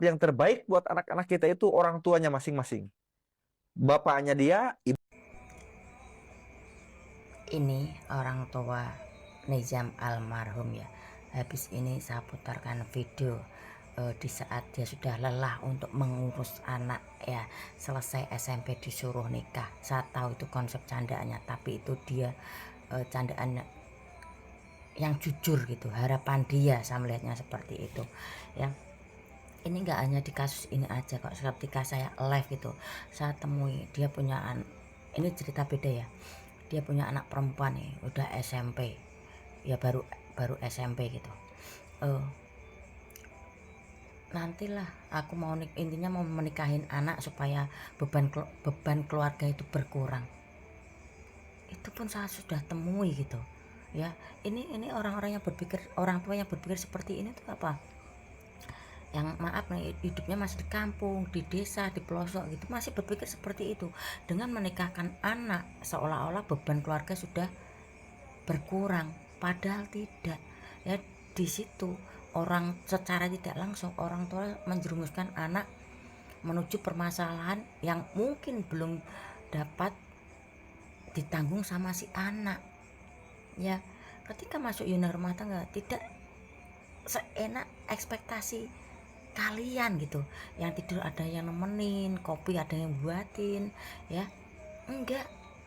yang terbaik buat anak-anak kita itu orang tuanya masing-masing. Bapaknya dia, Ini orang tua Nizam almarhum ya. Habis ini saya putarkan video di saat dia sudah lelah untuk mengurus anak ya, selesai SMP disuruh nikah. Saya tahu itu konsep candaannya, tapi itu dia candaannya yang jujur gitu, harapan dia, saya melihatnya seperti itu ya. Ini nggak hanya di kasus ini aja kok, ketika saya live gitu saya temui dia punya ini cerita beda ya. Dia punya anak perempuan nih, udah SMP ya, baru baru SMP gitu. Nantilah aku mau intinya mau menikahin anak supaya beban keluarga itu berkurang. Itu pun saya sudah temui gitu ya. Ini orang-orang yang berpikir, orang tua yang berpikir seperti ini tuh apa, yang maaf nih hidupnya masih di kampung, di desa, di pelosok gitu, masih berpikir seperti itu dengan menikahkan anak seolah-olah beban keluarga sudah berkurang, padahal tidak ya. Di situ orang secara tidak langsung orang tua menjerumuskan anak menuju permasalahan yang mungkin belum dapat ditanggung sama si anak ya. Ketika masuk unit rumah tangga tidak seenak ekspektasi kalian gitu, yang tidur ada yang nemenin, kopi ada yang buatin ya. Enggak,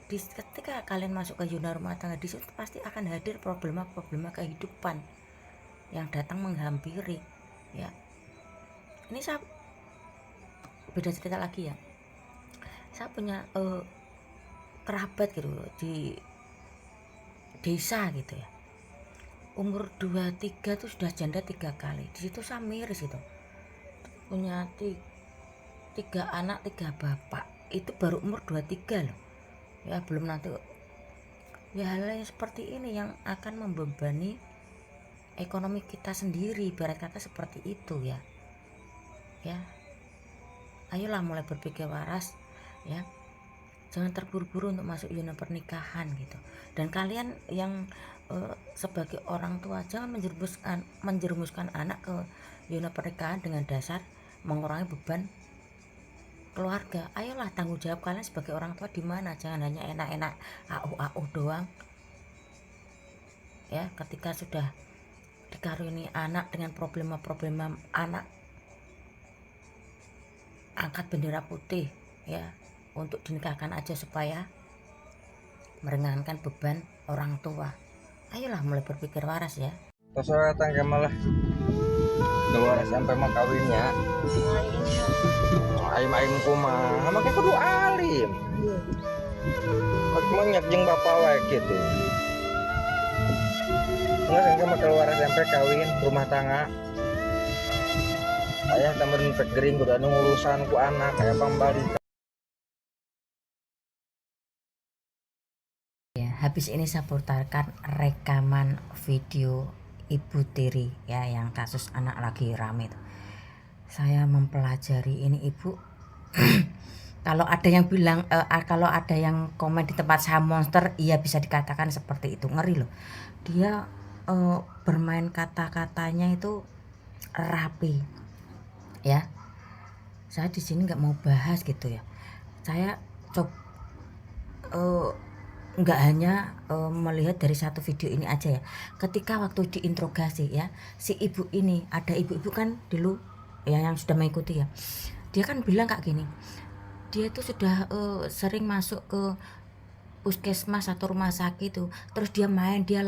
ketika kalian masuk ke zona rumah tangga, di situ pasti akan hadir problema-problema kehidupan yang datang menghampiri ya. Ini saya beda cerita lagi ya. Saya punya kerabat gitu di desa gitu ya, umur 23 tuh sudah janda 3 kali. Di situ saya miris itu, punya 3 anak 3 bapak, itu baru umur 23 loh ya, belum nanti ya. Hal yang seperti ini yang akan membebani ekonomi kita sendiri, ibarat kata seperti itu ya. Ya, ayolah mulai berpikir waras ya, jangan terburu-buru untuk masuk zona pernikahan gitu. Dan kalian yang sebagai orang tua jangan menjerumuskan anak ke zona pernikahan dengan dasar mengurangi beban keluarga. Ayolah, tanggung jawab kalian sebagai orang tua di mana, jangan hanya enak-enak au doang ya. Ketika sudah dikaruniai anak dengan problema-problema anak, angkat bendera putih ya, untuk dinikahkan aja supaya meringankan beban orang tua. Ayolah mulai berpikir waras ya. Terus tangga malah keluar SMP mah kawinnya alim kumah makanya kudu alim banyak jeung bapak wae gitu. Nggak sama keluar SMP kawin rumah tangga, ayah tambahin gering udah ada urusan ku anak kayak pembalik. Ya, habis ini saya putarkan rekaman video Ibu Tiri ya, yang kasus anak lagi rame tuh. Saya mempelajari ini ibu. Kalau ada yang bilang kalau ada yang komen di tempat saya monster, iya bisa dikatakan seperti itu. Ngeri loh. Dia bermain kata-katanya itu rapi ya. Saya di sini nggak mau bahas gitu ya. Saya coba nggak hanya melihat dari satu video ini aja ya. Ketika waktu diinterogasi ya, si ibu ini, ada ibu-ibu kan dulu ya yang sudah mengikuti ya, dia kan bilang kayak gini, dia itu sudah sering masuk ke puskesmas atau rumah sakit itu, terus dia main, dia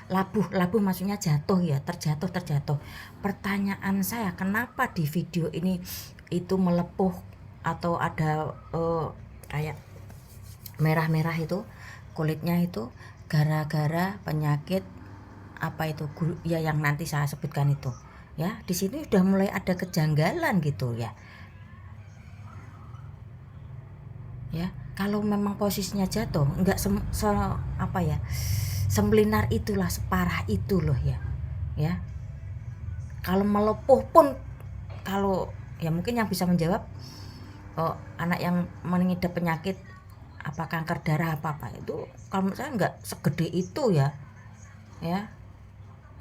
labuh maksudnya jatuh ya, terjatuh. Pertanyaan saya, kenapa di video ini itu melepuh atau ada kayak merah-merah itu kulitnya itu, gara-gara penyakit apa itu ya yang nanti saya sebutkan itu ya. Di sini udah mulai ada kejanggalan gitu ya. Ya, kalau memang posisinya jatuh enggak apa ya, semelinar itulah, separah itu loh ya. Ya, kalau melepuh pun, kalau ya mungkin yang bisa menjawab, anak yang mengidap penyakit apa kanker darah apa itu, kalau menurut saya enggak segede itu ya. Ya,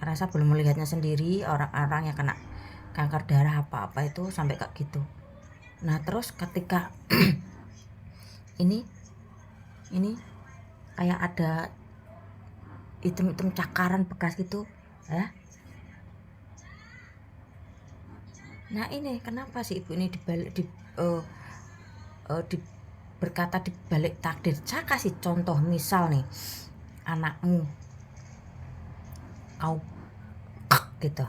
karena saya belum melihatnya sendiri, orang-orang yang kena kanker darah apa-apa itu sampai kayak gitu. Nah terus ketika ini kayak ada hitam-hitam cakaran bekas gitu ya. Nah ini kenapa sih ibu ini berkata dibalik takdir. Saya kasih contoh, misal nih anakmu kau gitu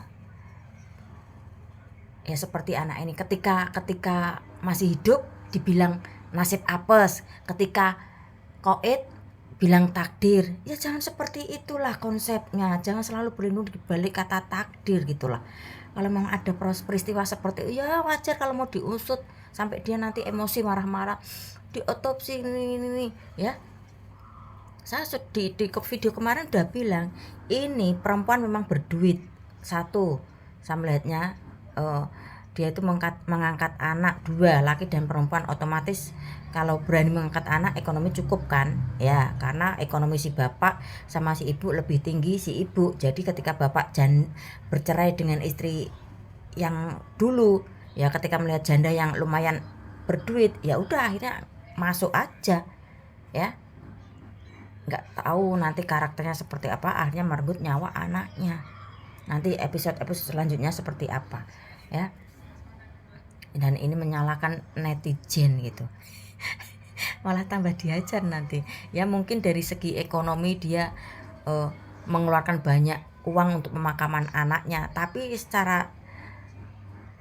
ya, seperti anak ini ketika masih hidup dibilang nasib apes, ketika koit bilang takdir. Ya jangan seperti itulah konsepnya, jangan selalu berlindung di balik kata takdir gitulah. Kalau memang ada peristiwa seperti itu ya wajar kalau mau diusut sampai dia nanti emosi marah-marah, diotopsi ini ya. Saya di video kemarin udah bilang ini perempuan memang berduit. Satu, saya melihatnya dia itu mengangkat anak 2, laki dan perempuan, otomatis kalau berani mengangkat anak ekonomi cukup kan ya, karena ekonomi si bapak sama si ibu lebih tinggi si ibu. Jadi ketika bapak bercerai dengan istri yang dulu ya, ketika melihat janda yang lumayan berduit ya udah akhirnya masuk aja ya, nggak tahu nanti karakternya seperti apa, akhirnya merenggut nyawa anaknya. Nanti episode selanjutnya seperti apa ya. Dan ini menyalahkan netizen gitu. Malah tambah diajar nanti ya. Mungkin dari segi ekonomi dia mengeluarkan banyak uang untuk pemakaman anaknya, tapi secara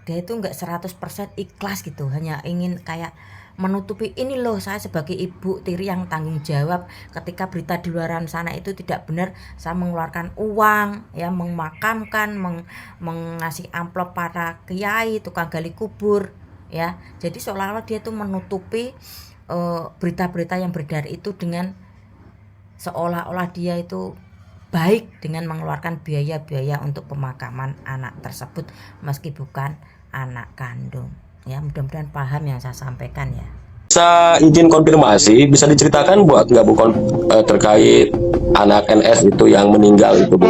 dia itu nggak 100% ikhlas gitu, hanya ingin kayak menutupi, ini loh saya sebagai ibu tiri yang tanggung jawab ketika berita di luaran sana itu tidak benar, saya mengeluarkan uang ya, memakamkan, mengasih amplop para kiai, tukang gali kubur ya. Jadi seolah-olah dia tuh menutupi berita-berita yang beredar itu dengan seolah-olah dia itu baik dengan mengeluarkan biaya-biaya untuk pemakaman anak tersebut meski bukan anak kandung. Ya mudah-mudahan paham yang saya sampaikan ya. Bisa izin konfirmasi, bisa diceritakan buat nggak Bu terkait anak NS itu yang meninggal itu Bu?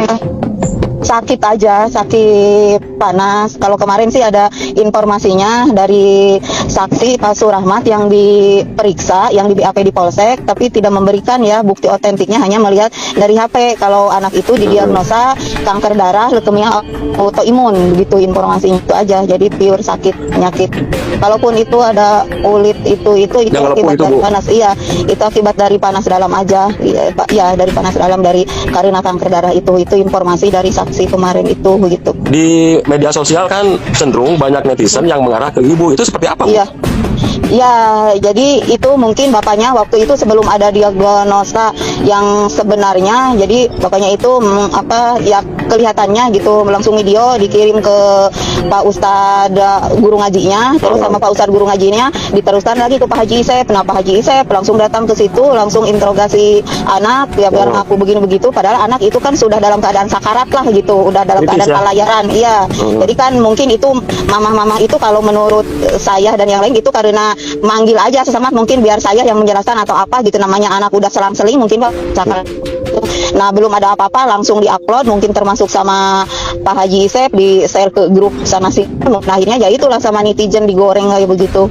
Sakit aja, sakit panas. Kalau kemarin sih ada informasinya dari saksi Pak Surahmat yang diperiksa, yang di BAP di Polsek, tapi tidak memberikan ya bukti otentiknya, hanya melihat dari HP kalau anak itu didiagnosa kanker darah, leukemia autoimun gitu, informasinya itu aja. Jadi pure sakit penyakit. Kalaupun itu ada ulit itu akibat dari panas. Iya, itu akibat dari panas dalam aja. Iya, Pak. Ya, dari panas dalam karena kanker darah itu informasi dari saksi kemarin itu begitu. Di media sosial kan cenderung banyak netizen yang mengarah ke ibu, itu seperti apa Bu? Iya. Ya, jadi itu mungkin bapaknya waktu itu sebelum ada diagnosa yang sebenarnya, jadi bapaknya itu ya kelihatannya gitu langsung video dikirim ke Pak Ustadz guru ngajinya, terus sama Pak Ustadz guru ngajinya diteruskan lagi ke Pak Haji Isep. Nah Pak Haji Isep langsung datang ke situ, langsung interogasi anak ya, biar aku begini begitu, padahal anak itu kan sudah dalam keadaan sakarat lah gitu, udah dalam keadaan pelayaran. Iya. Jadi kan mungkin itu mama itu kalau menurut saya dan yang lain itu karena manggil aja sesama, mungkin biar saya yang menjelaskan atau apa gitu, namanya anak udah selang-seling mungkin Pak. Nah belum ada apa-apa langsung diupload, mungkin termasuk sama Pak Haji Isep di share ke grup sana sih. Nah akhirnya ya itulah sama netizen digoreng kayak begitu.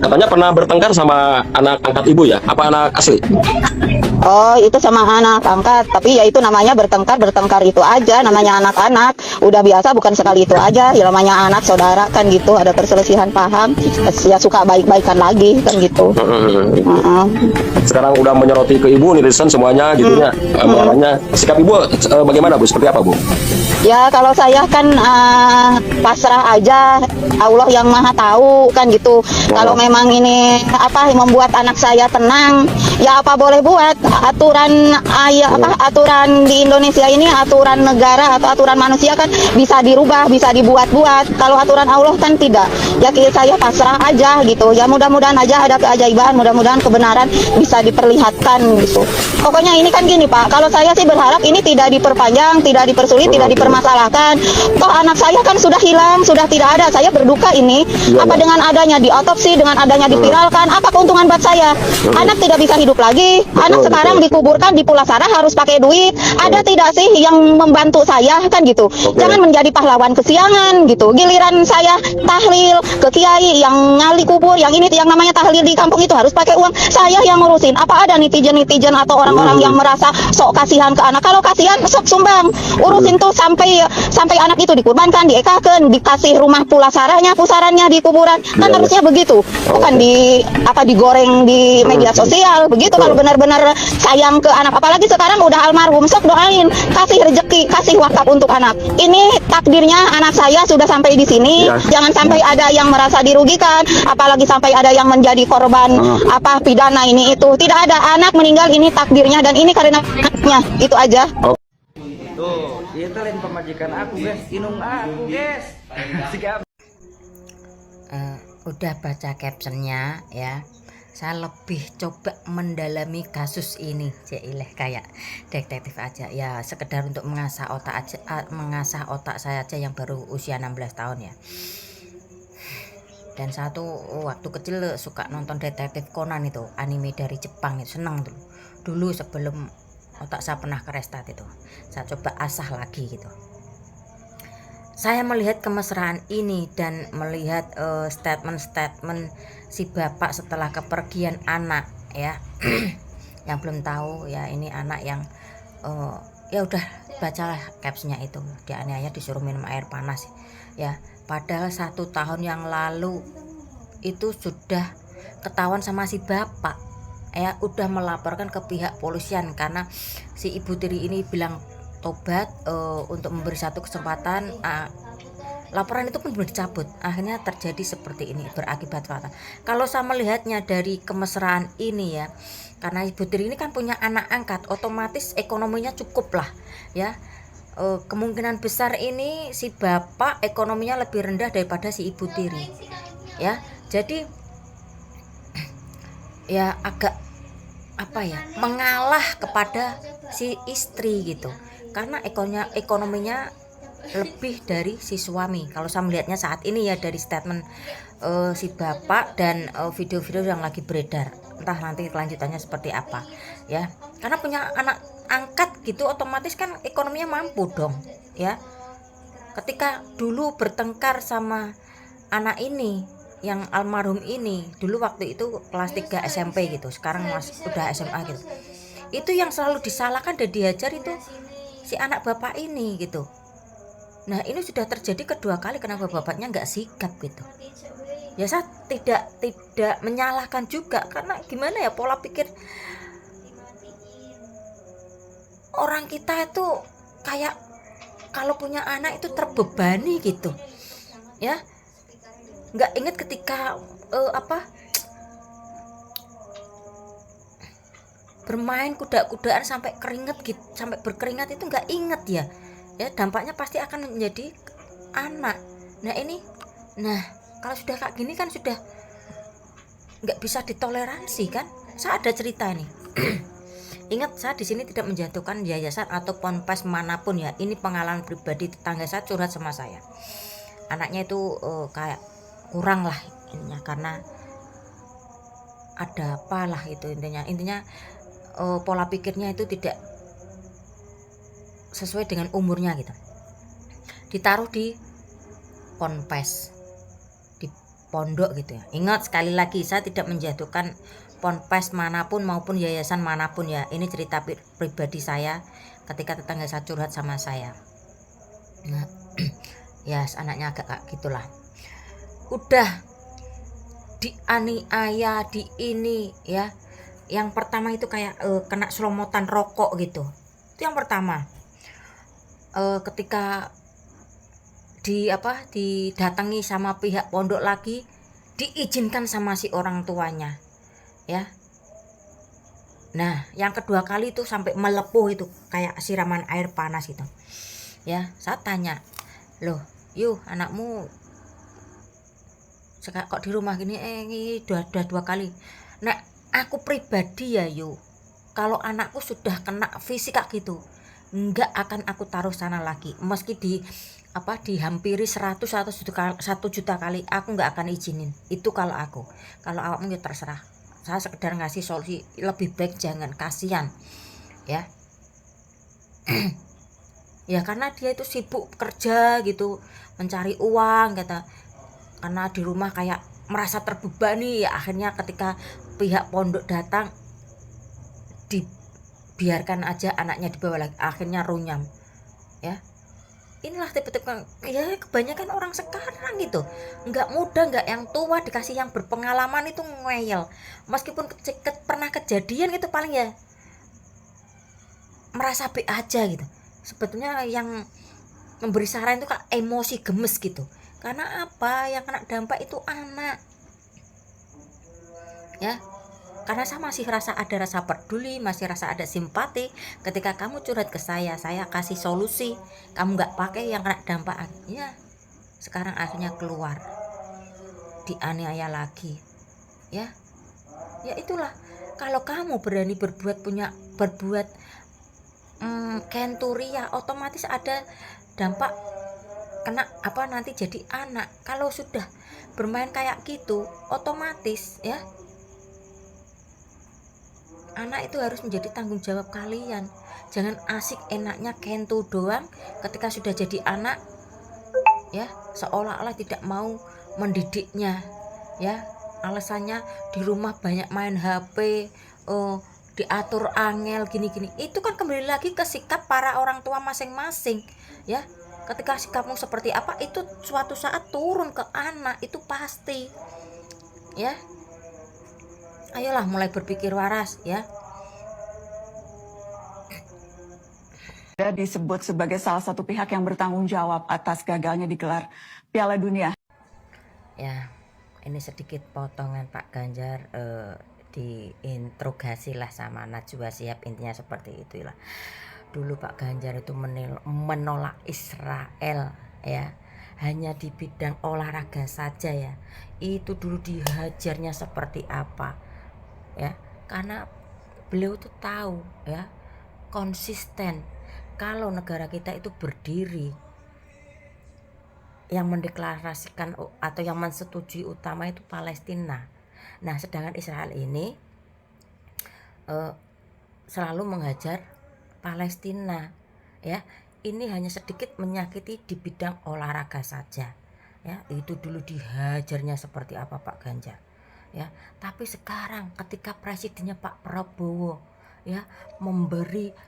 Katanya pernah bertengkar sama anak angkat ibu ya? Apa anak asli? Oh itu sama anak angkat, tapi ya itu namanya bertengkar itu aja, namanya anak-anak udah biasa, bukan sekali itu aja ya, namanya anak saudara kan gitu, ada perselisihan paham ya, suka baik-baikan lagi kan gitu. Sekarang udah menyoroti ke ibu, netizen semuanya gitu ya. Makanya sikap ibu bagaimana Bu? Seperti apa Bu? Ya kalau saya kan pasrah aja, Allah yang maha tahu kan gitu. Kalau memang ini membuat anak saya tenang, ya apa boleh buat. Aturan aturan di Indonesia ini, aturan negara atau aturan manusia kan bisa dirubah, bisa dibuat-buat. Kalau aturan Allah kan tidak. Ya saya pasrah aja gitu. Ya mudah-mudahan aja ada keajaiban, mudah-mudahan kebenaran bisa diperlihatkan gitu. Pokoknya ini kan gini Pak, kalau saya sih berharap ini tidak diperpanjang, tidak dipersulit, tidak dipermasalahkan. Toh anak saya kan sudah hilang, sudah tidak ada. Saya berduka ini. Apa dengan adanya diotopsi, dengan adanya dipiralkan, apa keuntungan buat saya? Anak tidak bisa hidup lagi. Anak sekarang sekarang dikuburkan di Pulasara harus pakai duit. Ada tidak sih yang membantu saya kan gitu? Jangan menjadi pahlawan kesiangan gitu. Giliran saya tahlil ke kiai yang ngali kubur, yang ini yang namanya tahlil di kampung itu harus pakai uang. Saya yang ngurusin. Apa ada netizen atau orang-orang yang merasa sok kasihan ke anak? Kalau kasihan sok sumbang. Urusin tuh sampai anak itu dikurbankan, diekakeun, dikasih rumah pulasaranya, pusarannya di kuburan. Kan harusnya begitu. Bukan digoreng di media sosial. Begitu kalau benar-benar sayang ke anak. Apalagi sekarang udah almarhum, sok doain, kasih rezeki, kasih wakaf untuk anak. Ini takdirnya anak saya sudah sampai di sini. Jangan sampai ada yang merasa dirugikan, apalagi sampai ada yang menjadi korban pidana ini itu. Tidak ada, anak meninggal ini takdirnya dan ini karena anaknya. Itu aja. Tuh, itu lain pemajikan aku guys, inung aku guys. Sikap. Udah baca captionnya ya. Saya lebih coba mendalami kasus ini, Cileh kayak detektif aja ya, sekedar untuk mengasah otak saya aja yang baru usia 16 tahun ya. Dan satu waktu kecil suka nonton detektif Conan itu, anime dari Jepang itu, seneng dulu sebelum otak saya pernah ke restart itu. Saya coba asah lagi gitu. Saya melihat kemesraan ini dan melihat statement-statement si bapak setelah kepergian anak ya. Yang belum tahu ya, ini anak yang ya udah bacalah captionnya itu, dianiaya disuruh minum air panas ya. Padahal 1 tahun yang lalu itu sudah ketahuan sama si bapak ya, udah melaporkan ke pihak polisian karena si ibu tiri ini bilang tobat untuk memberi satu kesempatan. Laporan itu pun belum dicabut, akhirnya terjadi seperti ini, berakibat fatal. Kalau saya melihatnya dari kemesraan ini ya, karena ibu tiri ini kan punya anak angkat, otomatis ekonominya cukup lah ya. Kemungkinan besar ini si bapak ekonominya lebih rendah daripada si ibu tiri ya. Jadi ya agak mengalah kepada si istri gitu, karena ekonominya lebih dari si suami. Kalau saya melihatnya saat ini ya, dari statement si bapak dan video-video yang lagi beredar, entah nanti kelanjutannya seperti apa ya. Karena punya anak angkat gitu, otomatis kan ekonominya mampu dong ya. Ketika dulu bertengkar sama anak ini yang almarhum ini, dulu waktu itu kelas 3 SMP gitu, sekarang udah SMA gitu, itu yang selalu disalahkan dan dihajar itu si anak bapak ini gitu. Nah ini sudah terjadi kedua kali, kenapa bapaknya nggak sikap gitu ya. Saya tidak menyalahkan juga, karena gimana ya, pola pikir orang kita itu kayak kalau punya anak itu terbebani gitu ya. Nggak ingat ketika bermain kuda-kudaan sampai keringet gitu, sampai berkeringat, itu nggak inget ya. Dampaknya pasti akan menjadi anak. Nah kalau sudah kayak gini kan sudah nggak bisa ditoleransi kan. Saya ada cerita nih. Ingat, saya di sini tidak menjatuhkan yayasan atau ponpes manapun ya. Ini pengalaman pribadi, tetangga saya curhat sama saya. Anaknya itu kayak kurang lah ininya, karena ada apalah itu intinya pola pikirnya itu tidak sesuai dengan umurnya gitu. Ditaruh di ponpes, di pondok gitu ya. Ingat, sekali lagi saya tidak menjatuhkan ponpes manapun maupun yayasan manapun ya. Ini cerita pribadi saya ketika tetangga saya curhat sama saya. Nah ya, anaknya agak kayak gitulah. Udah dianiaya di ini ya. Yang pertama itu kayak kena selomotan rokok gitu. Itu yang pertama. Ketika didatangi sama pihak pondok lagi, diizinkan sama si orang tuanya ya. Nah yang kedua kali itu sampai melepuh, itu kayak siraman air panas gitu ya. Saya tanya, loh yuk anakmu kok di rumah gini? Udah 2 kali. Nah aku pribadi ya yuk, kalau anakku sudah kena fisik kayak gitu, nggak akan aku taruh sana lagi, meski dihampiri 100 atau 1 juta kali, aku nggak akan izinin. Itu kalau aku. Kalau awakmu ya terserah, saya sekedar ngasih solusi, lebih baik jangan, kasihan ya. Ya karena dia itu sibuk kerja gitu, mencari uang kata, karena di rumah kayak merasa terbebani ya, akhirnya ketika pihak pondok datang dibiarkan aja anaknya dibawa lagi, akhirnya runyam ya. Inilah tipe-tipe ya kebanyakan orang sekarang gitu, nggak muda, nggak yang tua, dikasih yang berpengalaman itu ngeyel, meskipun pernah kejadian gitu paling ya merasa be aja gitu. Sebetulnya yang memberi saran itu kak emosi gemes gitu, karena apa, yang kena dampak itu anak ya. Karena saya masih ada rasa peduli, masih rasa ada simpati. Ketika kamu curhat ke saya kasih solusi, kamu nggak pakai, yang kena dampak ya sekarang akhirnya keluar dianiaya lagi ya. Ya itulah, kalau kamu berani berbuat kenturia, otomatis ada dampak kena apa nanti jadi anak. Kalau sudah bermain kayak gitu, otomatis ya anak itu harus menjadi tanggung jawab kalian. Jangan asik enaknya kentu doang, ketika sudah jadi anak ya seolah-olah tidak mau mendidiknya ya. Alasannya di rumah banyak main HP, diatur angel gini-gini. Itu kan kembali lagi ke sikap para orang tua masing-masing ya. Ketika sikapmu seperti apa, itu suatu saat turun ke anak, itu pasti ya. Ayolah mulai berpikir waras ya. Disebut sebagai salah satu pihak yang bertanggung jawab atas gagalnya digelar Piala Dunia. Ya, ini sedikit potongan Pak Ganjar diinterogasi lah sama Najwa Shihab, intinya seperti itulah. Dulu Pak Ganjar itu menolak Israel ya, hanya di bidang olahraga saja ya. Itu dulu dihajarnya seperti apa ya, karena beliau tuh tahu ya, konsisten. Kalau negara kita itu berdiri, yang mendeklarasikan atau yang mensetujui utama itu Palestina. Nah sedangkan Israel ini selalu menghajar Palestina ya. Ini hanya sedikit menyakiti di bidang olahraga saja ya. Itu dulu dihajarnya seperti apa Pak Ganjar ya. Tapi sekarang ketika presidennya Pak Prabowo ya memberi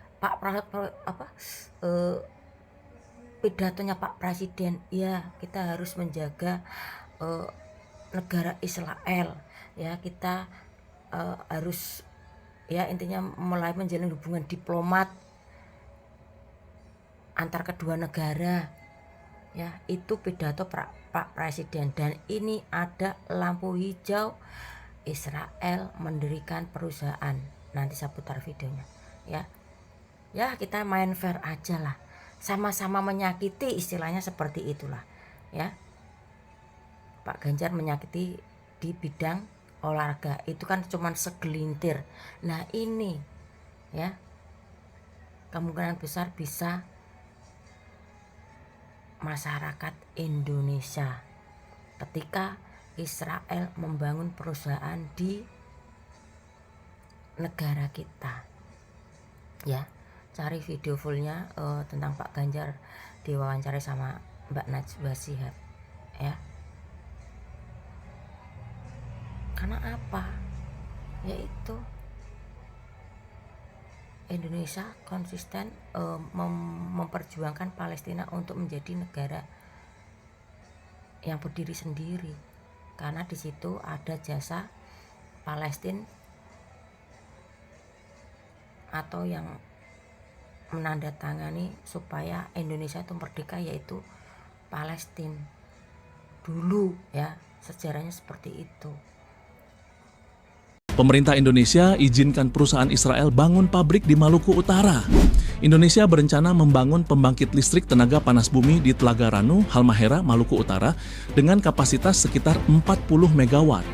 pidatonya Pak Presiden, ya kita harus menjaga negara Israel ya. Kita harus ya intinya mulai menjalin hubungan diplomat antar kedua negara ya. Itu pidato Pak Presiden, dan ini ada lampu hijau Israel mendirikan perusahaan. Nanti saya putar videonya ya. Ya kita main fair aja lah, sama-sama menyakiti, istilahnya seperti itulah ya. Pak Ganjar menyakiti di bidang olahraga itu kan cuman segelintir. Nah ini ya kemungkinan besar bisa masyarakat Indonesia ketika Israel membangun perusahaan di negara kita ya. Cari video fullnya tentang Pak Ganjar diwawancari sama Mbak Najwa Shihab ya. Karena apa? Yaitu Indonesia konsisten memperjuangkan Palestina untuk menjadi negara yang berdiri sendiri, karena di situ ada jasa Palestina atau yang menandatangani supaya Indonesia itu merdeka, yaitu Palestina dulu ya. Sejarahnya seperti itu. Pemerintah Indonesia izinkan perusahaan Israel bangun pabrik di Maluku Utara. Indonesia berencana membangun pembangkit listrik tenaga panas bumi di Telaga Ranu, Halmahera, Maluku Utara dengan kapasitas sekitar 40 megawatt.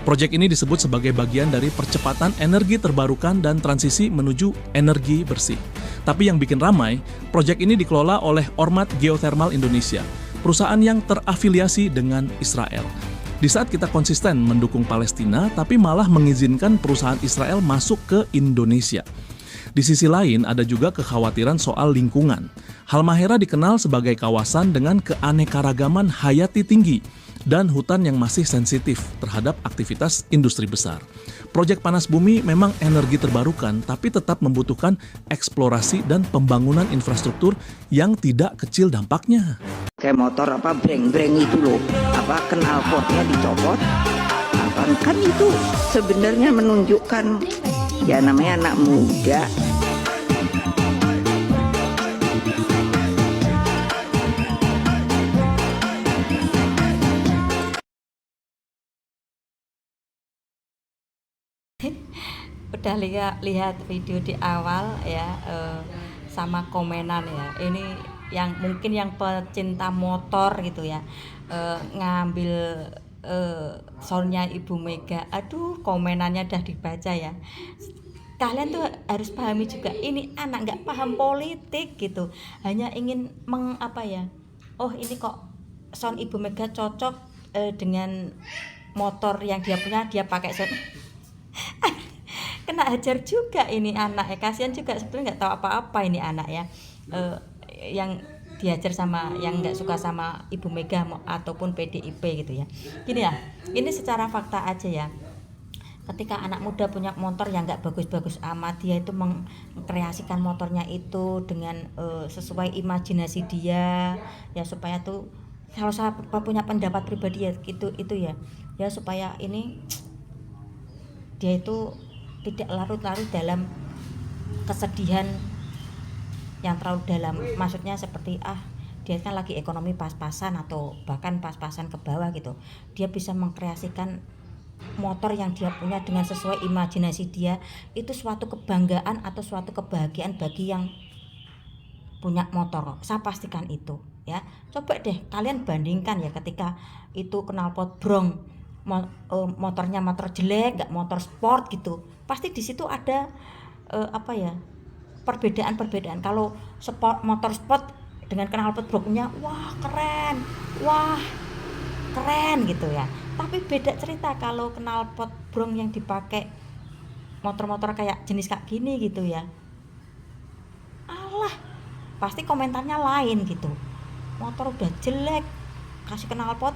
Proyek ini disebut sebagai bagian dari percepatan energi terbarukan dan transisi menuju energi bersih. Tapi yang bikin ramai, proyek ini dikelola oleh Ormat Geothermal Indonesia, perusahaan yang terafiliasi dengan Israel. Di saat kita konsisten mendukung Palestina, tapi malah mengizinkan perusahaan Israel masuk ke Indonesia. Di sisi lain, ada juga kekhawatiran soal lingkungan. Halmahera dikenal sebagai kawasan dengan keanekaragaman hayati tinggi dan hutan yang masih sensitif terhadap aktivitas industri besar. Proyek Panas Bumi memang energi terbarukan, tapi tetap membutuhkan eksplorasi dan pembangunan infrastruktur yang tidak kecil dampaknya. Kayak motor apa breng-breng itu loh, apa knalpotnya dicopot, apa kan itu sebenarnya menunjukkan ya namanya anak muda. Udah lihat video di awal ya, sama komenan ya, ini yang mungkin yang pecinta motor gitu ya, ngambil soundnya Ibu Mega. Aduh, komenannya udah dibaca ya. Kalian tuh harus pahami juga, ini anak nggak paham politik gitu, hanya ingin oh ini kok sound Ibu Mega cocok dengan motor yang dia punya, dia pakai sound. Kena hajar juga ini anak ya, kasihan juga, sebetulnya nggak tahu apa-apa ini anak ya, yang diajar sama yang nggak suka sama Ibu Mega ataupun PDIP gitu ya. Gini ya, ini secara fakta aja ya, ketika anak muda punya motor yang nggak bagus-bagus amat, dia itu mengkreasikan motornya itu dengan sesuai imajinasi dia ya, supaya tuh kalau saya punya pendapat pribadi ya itu ya supaya ini dia itu tidak larut-larut dalam kesedihan yang terlalu dalam. Maksudnya seperti dia kan lagi ekonomi pas-pasan atau bahkan pas-pasan ke bawah gitu, dia bisa mengkreasikan motor yang dia punya dengan sesuai imajinasi dia, itu suatu kebanggaan atau suatu kebahagiaan bagi yang punya motor. Saya pastikan itu ya. Coba deh kalian bandingkan ya, ketika itu knalpot brong, motornya motor jelek, nggak motor sport gitu, pasti di situ ada perbedaan. Kalau motor sport dengan knalpot brongnya wah keren gitu ya, tapi beda cerita kalau knalpot brong yang dipakai motor-motor kayak jenis kayak gini gitu ya, alah pasti komentarnya lain gitu. Motor udah jelek kasih knalpot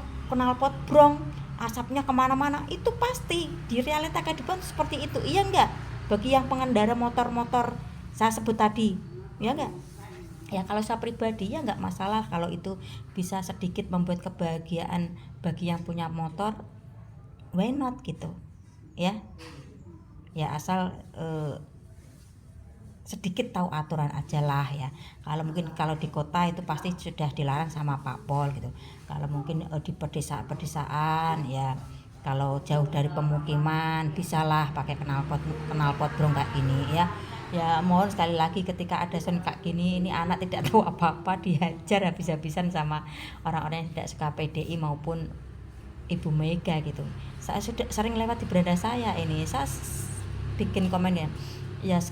brong, asapnya kemana-mana, itu pasti di realita kehidupan seperti itu, iya enggak? Bagi yang pengendara motor-motor saya sebut tadi, ya enggak? Ya kalau saya pribadi ya enggak masalah kalau itu bisa sedikit membuat kebahagiaan bagi yang punya motor, why not gitu ya. Ya asal sedikit tahu aturan aja lah ya. Kalau di kota itu pasti sudah dilarang sama Pak Pol gitu. Kalau mungkin di pedesaan ya, kalau jauh dari pemukiman bisalah pakai knalpot brong kayak gini ya. Ya mohon sekali lagi, ketika ada sound kayak gini, ini anak tidak tahu apa-apa dihajar habis-habisan sama orang-orang yang tidak suka PDI maupun Ibu Mega gitu. Saya sudah sering lewat di beranda saya ini, saya bikin komen ya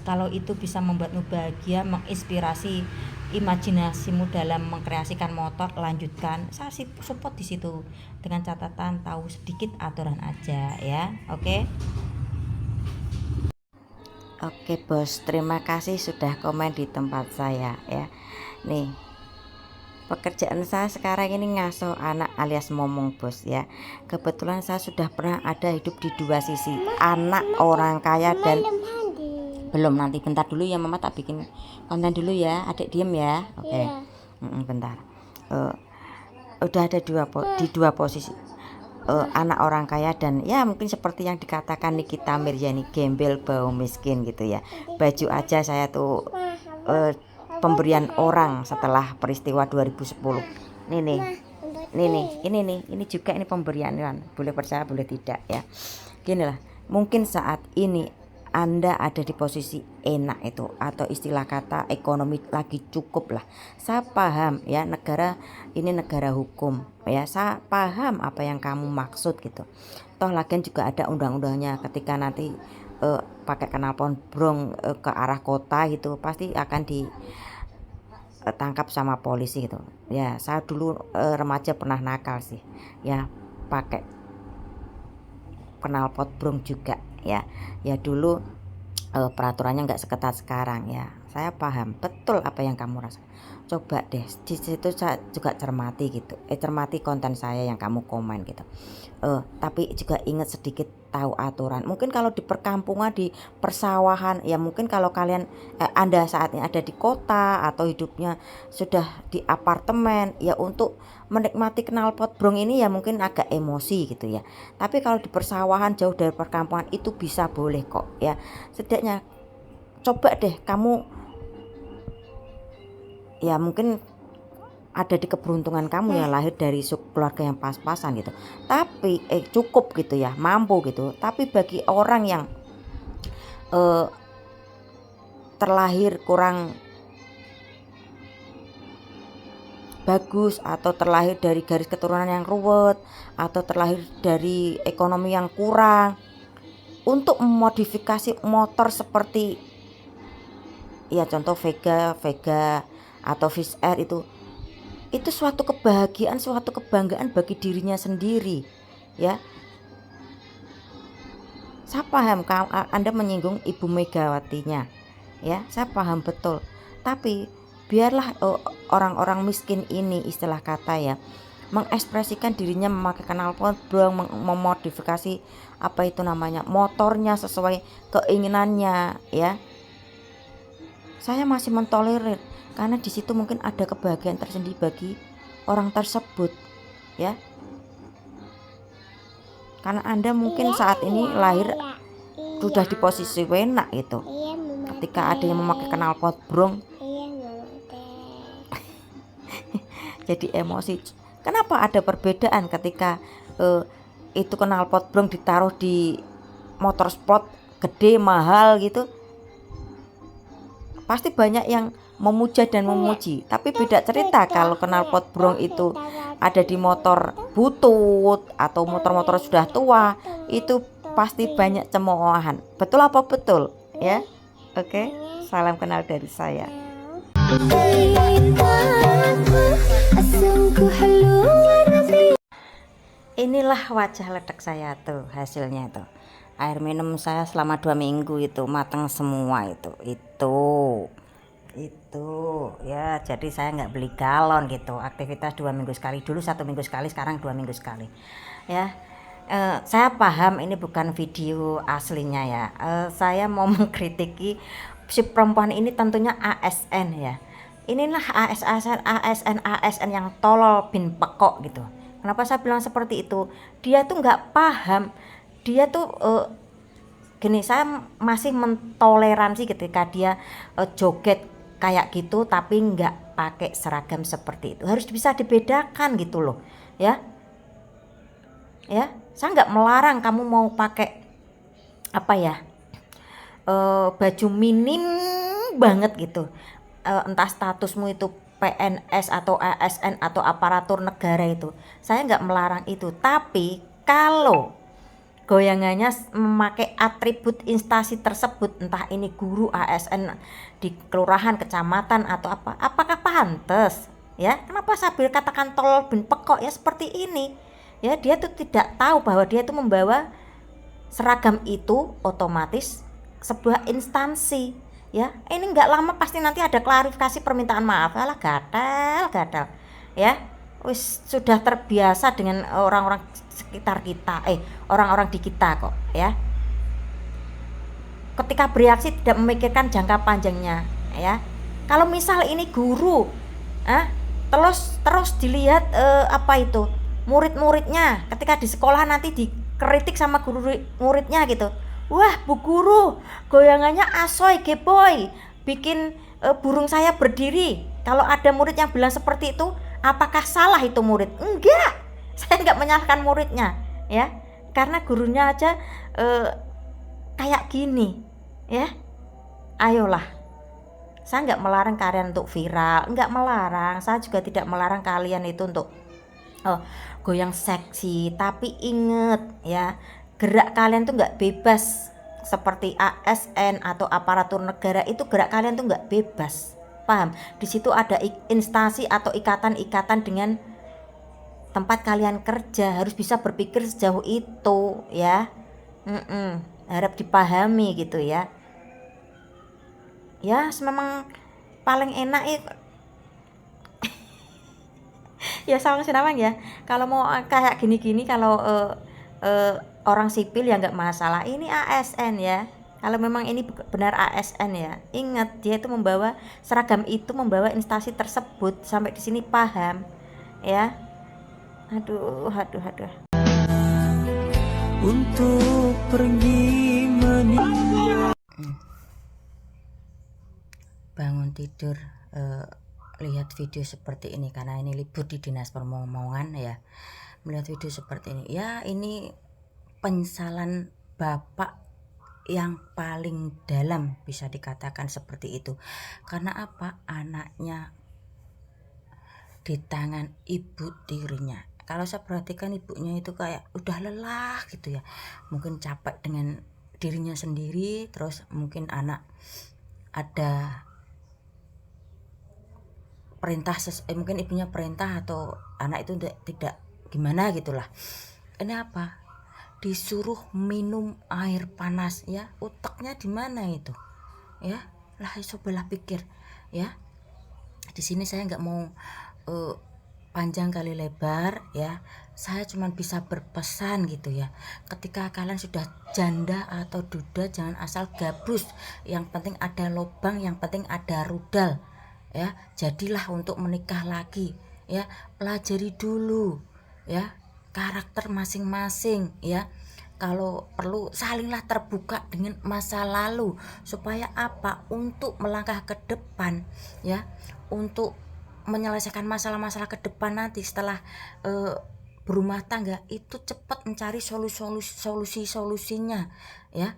kalau itu bisa membuatmu bahagia, menginspirasi imajinasimu dalam mengkreasikan motor, lanjutkan. Saya sih support di situ, dengan catatan tahu sedikit aturan aja ya. Oke bos, terima kasih sudah komen di tempat saya ya. Nih, pekerjaan saya sekarang ini ngasuh anak alias momong bos ya. Kebetulan saya sudah pernah ada hidup di dua sisi, anak orang kaya dan belum. Nanti bentar dulu ya, mama tak bikin konten dulu ya, adik diem ya. Oke. Bentar. Udah ada di dua posisi, anak orang kaya dan ya mungkin seperti yang dikatakan Nikita Mirzani, gembel bau miskin gitu ya. Baju aja saya tuh pemberian orang setelah peristiwa 2010. Ini juga ini pemberian, boleh percaya boleh tidak ya. Gini lah, mungkin saat ini Anda ada di posisi enak itu, atau istilah kata ekonomi lagi cukup lah. Saya paham ya, negara ini negara hukum ya, saya paham apa yang kamu maksud gitu. Toh lagian juga ada undang-undangnya, ketika nanti pakai knalpot brong ke arah kota gitu pasti akan ditangkap sama polisi gitu ya. Saya dulu remaja pernah nakal sih ya, pakai knalpot brong juga ya. Ya dulu peraturannya nggak seketat sekarang ya. Saya paham betul apa yang kamu rasakan. Coba deh di situ saya juga cermati gitu. Cermati konten saya yang kamu komen gitu. Tapi juga ingat sedikit tahu aturan. Mungkin kalau di perkampungan, di persawahan, ya mungkin kalau kalian Anda saat ini ada di kota atau hidupnya sudah di apartemen, ya untuk menikmati knalpot brong ini ya mungkin agak emosi gitu ya. Tapi kalau di persawahan jauh dari perkampungan itu bisa boleh kok ya. Setidaknya coba deh kamu, ya mungkin ada di keberuntungan kamu ya lahir dari keluarga yang pas-pasan gitu. Tapi cukup gitu ya, mampu gitu. Tapi bagi orang yang terlahir kurang bagus atau terlahir dari garis keturunan yang ruwet atau terlahir dari ekonomi yang kurang, untuk memodifikasi motor seperti ya contoh Vega atau Fish Air itu suatu kebahagiaan, suatu kebanggaan bagi dirinya sendiri ya. Saya paham Anda menyinggung Ibu Megawatinya ya, saya paham betul. Tapi biarlah orang-orang miskin ini, istilah kata ya, mengekspresikan dirinya memakai knalpot brong, memodifikasi apa itu namanya motornya sesuai keinginannya ya. Saya masih mentolerir karena di situ mungkin ada kebahagiaan tersendiri bagi orang tersebut ya. Karena Anda mungkin saat ini lahir sudah di posisi enak itu. Ketika ada yang memakai knalpot brong jadi emosi. Kenapa ada perbedaan ketika itu knalpot brong ditaruh di motor sport gede mahal gitu? Pasti banyak yang memuja dan memuji. Tapi beda cerita kalau knalpot brong itu ada di motor butut atau motor-motor sudah tua, itu pasti banyak cemoohan. Betul apa betul ya? Oke, salam kenal dari saya. Inilah wajah ledek saya tuh hasilnya tuh. Air minum saya selama 2 minggu itu matang semua itu ya. Jadi saya nggak beli galon gitu. Aktivitas 2 minggu sekali, dulu 1 minggu sekali, sekarang 2 minggu sekali ya. Saya paham ini bukan video aslinya ya. Saya mau mengkritiki si perempuan ini, tentunya ASN ya. Inilah ASN yang tolol bin pekok gitu. Kenapa saya bilang seperti itu? Dia tuh nggak paham. Dia tuh gini, saya masih mentoleransi ketika dia joget kayak gitu tapi nggak pakai seragam seperti itu. Harus bisa dibedakan gitu loh ya. Saya nggak melarang kamu mau pakai apa ya, baju minim banget gitu, entah statusmu itu PNS atau ASN atau aparatur negara itu, saya nggak melarang itu. Tapi kalau goyangannya memakai atribut instansi tersebut, entah ini guru, ASN di kelurahan, kecamatan atau apa, apakah pantas ya? Kenapa saya katakan tolol bin pekok ya seperti ini ya? Dia tuh tidak tahu bahwa dia tuh membawa seragam itu otomatis sebuah instansi ya. Ini nggak lama pasti nanti ada klarifikasi permintaan maaf. Alah gatal ya. Wis sudah terbiasa dengan orang-orang sekitar kita, orang-orang di kita kok ya. Ketika bereaksi tidak memikirkan jangka panjangnya ya. Kalau misal ini guru, terus dilihat apa itu murid-muridnya, ketika di sekolah nanti dikritik sama guru muridnya gitu. Wah bu guru, goyangannya asoy geboy, bikin burung saya berdiri. Kalau ada murid yang bilang seperti itu, apakah salah itu murid? Enggak, saya enggak menyalahkan muridnya ya, karena gurunya aja kayak gini ya. Ayolah, saya enggak melarang kalian untuk viral, enggak melarang. Saya juga tidak melarang kalian itu untuk goyang seksi. Tapi inget ya, gerak kalian tuh enggak bebas seperti ASN atau aparatur negara. Itu gerak kalian tuh enggak bebas, paham? Di situ ada instansi atau ikatan-ikatan dengan tempat kalian kerja. Harus bisa berpikir sejauh itu ya. Harap dipahami gitu ya. Ya memang paling enak ya sama senawang ya. Kalau mau kayak gini-gini, kalau orang sipil ya nggak masalah. Ini ASN ya. Kalau memang ini benar ASN ya, ingat dia itu membawa seragam, itu membawa instansi tersebut. Sampai di sini paham ya. Aduh. Untuk pergi Bangun tidur lihat video seperti ini, karena ini libur di dinas permohonan ya. Melihat video seperti ini ya, ini penyesalan bapak yang paling dalam, bisa dikatakan seperti itu. Karena apa? Anaknya di tangan ibu tirinya. Kalau saya perhatikan ibunya itu kayak udah lelah gitu ya, mungkin capek dengan dirinya sendiri, terus mungkin anak ada perintah, mungkin ibunya perintah atau anak itu tidak gimana gitulah. Ini apa? Disuruh minum air panas ya, otaknya di mana itu ya? Lah cobalah pikir ya. Di sini saya nggak mau panjang kali lebar ya, saya cuma bisa berpesan gitu ya. Ketika kalian sudah janda atau duda, jangan asal gabrus. Yang penting ada lubang, yang penting ada rudal ya. Jadilah untuk menikah lagi ya, pelajari dulu ya karakter masing-masing ya. Kalau perlu salinglah terbuka dengan masa lalu, supaya apa? Untuk melangkah ke depan ya, untuk menyelesaikan masalah-masalah ke depan nanti setelah berumah tangga itu cepat mencari solusinya ya.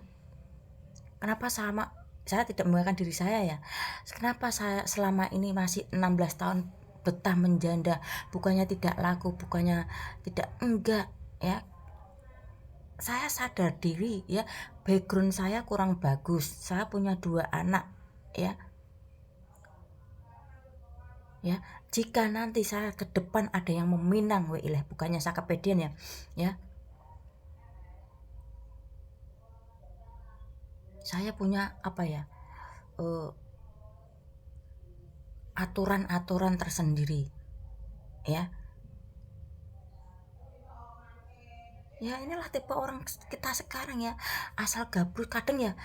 Kenapa saya tidak membanggakan diri saya ya? Kenapa saya selama ini masih 16 tahun betah menjanda? Bukannya tidak laku, bukannya tidak, enggak ya. Saya sadar diri ya, background saya kurang bagus. Saya punya 2 anak ya. Ya, jika nanti saya ke depan ada yang meminang, bukannya saya kepedean ya. Ya. Saya punya apa ya? Aturan-aturan tersendiri. Ya. Ya inilah tipe orang kita sekarang ya, asal gabrus. Kadang ya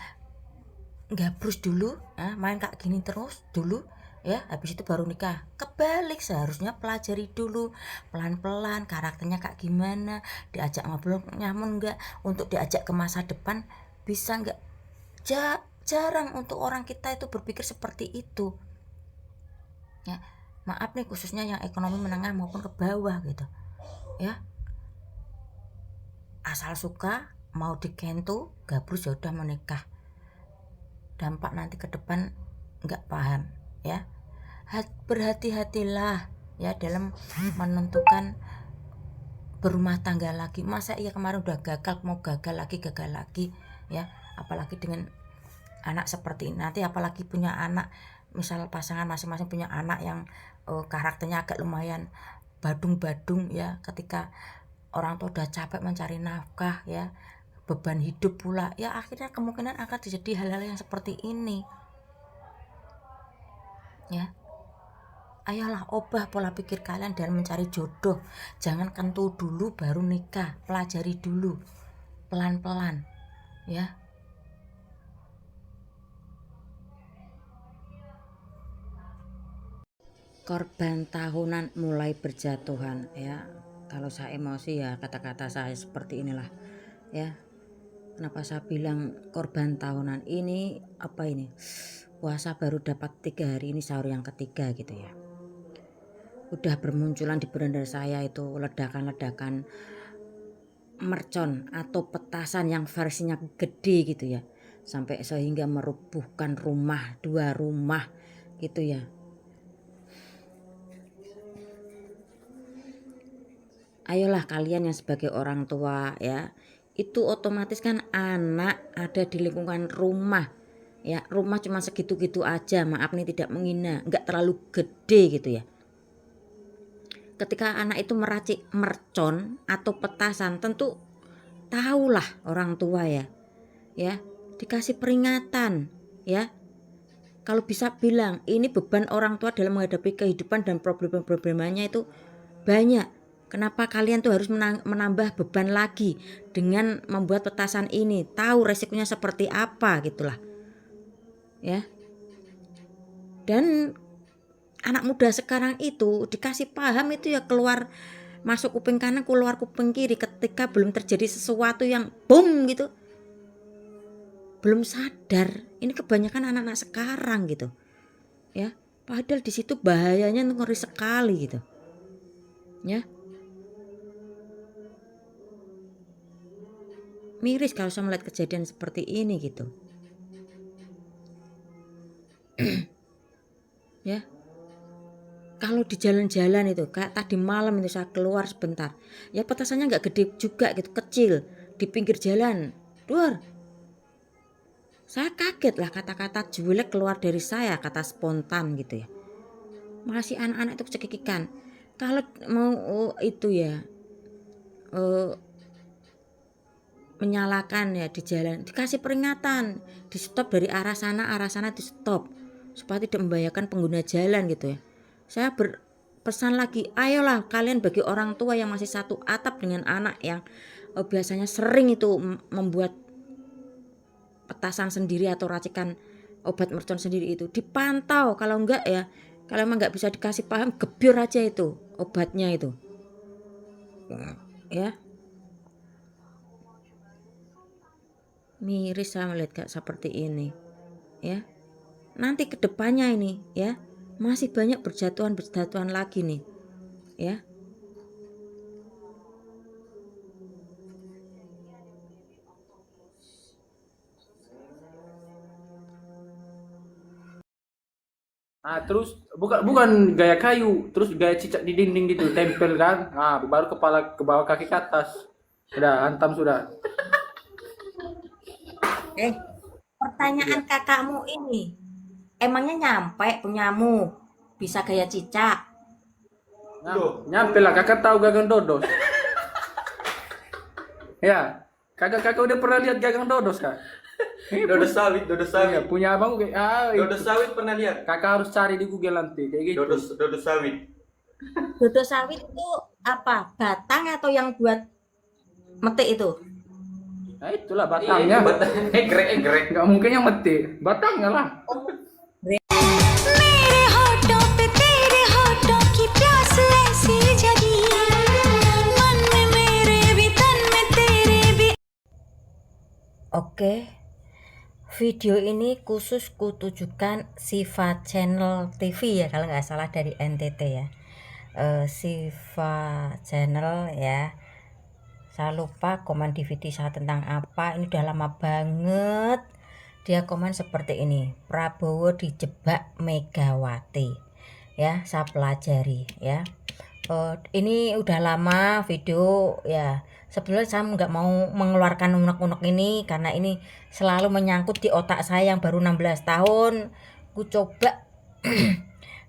gabrus dulu, main kayak gini terus dulu ya, habis itu baru nikah. Kebalik, seharusnya pelajari dulu pelan-pelan karakternya kayak gimana, diajak ngobrol nyaman enggak, untuk diajak ke masa depan bisa enggak. Jarang untuk orang kita itu berpikir seperti itu ya. Maaf nih, khususnya yang ekonomi menengah maupun ke bawah gitu ya. Asal suka, mau dikentu, gabrus ya udah menikah. Dampak nanti ke depan nggak paham ya. Berhati-hatilah ya dalam menentukan berumah tangga lagi. Masa iya kemarin udah gagal, mau gagal lagi ya. Apalagi dengan anak seperti ini. Nanti apalagi punya anak, misal pasangan masing-masing punya anak yang karakternya agak lumayan badung-badung ya. Ketika orang tua udah capek mencari nafkah ya, beban hidup pula ya, akhirnya kemungkinan akan terjadi hal-hal yang seperti ini ya. Ayolah, ubah pola pikir kalian dan mencari jodoh. Jangan kentu dulu baru nikah, pelajari dulu pelan-pelan ya. Korban tahunan mulai berjatuhan ya. Kalau saya emosi ya kata-kata saya seperti inilah ya. Kenapa saya bilang korban tahunan ini? Apa ini? Puasa baru dapat 3 hari, ini sahur yang ketiga gitu ya. Udah bermunculan di beranda saya itu ledakan-ledakan mercon atau petasan yang versinya gede gitu ya, sampai sehingga merubuhkan 2 rumah gitu ya. Ayolah kalian yang sebagai orang tua ya, itu otomatis kan anak ada di lingkungan rumah ya. Rumah cuma segitu-gitu aja, maaf nih tidak menghina, nggak terlalu gede gitu ya. Ketika anak itu meracik mercon atau petasan, tentu tahulah orang tua ya, dikasih peringatan ya. Kalau bisa bilang ini beban orang tua dalam menghadapi kehidupan dan problem-problemanya itu banyak. Kenapa kalian tuh harus menambah beban lagi dengan membuat petasan ini? Tahu resikonya seperti apa gitulah. Ya. Dan anak muda sekarang itu dikasih paham itu ya keluar masuk kuping kanan keluar kuping kiri ketika belum terjadi sesuatu yang boom gitu. Belum sadar. Ini kebanyakan anak-anak sekarang gitu. Ya. Padahal di situ bahayanya ngeri sekali gitu. Ya. Miris kalau saya melihat kejadian seperti ini gitu. Ya. Kalau di jalan-jalan itu kayak tadi malam itu saya keluar sebentar. Ya petasannya nggak gede juga gitu, kecil di pinggir jalan. Duar. Saya kaget lah kata-kata jelek keluar dari saya, kata spontan gitu ya. Masih anak-anak itu cekikikan. Kalau mau itu ya menyalakan ya di jalan, dikasih peringatan, di stop dari arah sana di stop supaya tidak membahayakan pengguna jalan gitu ya. Saya berpesan lagi, ayolah kalian bagi orang tua yang masih satu atap dengan anak yang biasanya sering itu membuat petasan sendiri atau racikan obat mercon sendiri itu dipantau. Kalau enggak ya, kalau emang enggak bisa dikasih paham, gebyur aja itu obatnya itu ya. Miris saya melihat kayak seperti ini ya. Nanti kedepannya ini ya masih banyak berjatuhan lagi nih ya. Terus bukan gaya kayu, terus gaya cicak di dinding gitu, tempel kan. Baru kepala ke bawah, kaki ke atas. Udah hantam sudah. Pertanyaan kakakmu ini emangnya nyampe punyamu bisa gaya cicak? Nyampe lah, kakak tahu gagang dodos. Ya, kakak udah pernah lihat gagang dodos kak? Dodos sawit. Ya, punya abang kayak Dodos sawit pernah lihat? kakak harus cari di Google nanti kayak gitu. Dodos sawit. Dodo sawit itu apa? Batang atau yang buat metik itu? Nah itulah batangnya. Egrek. Nggak mungkin yang meti, batangnya lah. Oke, video ini khusus kutujukan Siva Channel TV ya kalau nggak salah dari NTT ya. Siva Channel ya. Saya lupa komen di video saya tentang apa. Ini udah lama banget. Dia komen seperti ini. Prabowo dijebak Megawati. Ya, saya pelajari ya. Ini udah lama video ya. Sebenarnya saya nggak mau mengeluarkan unek-unek ini karena ini selalu menyangkut di otak saya yang baru 16 tahun. Ku coba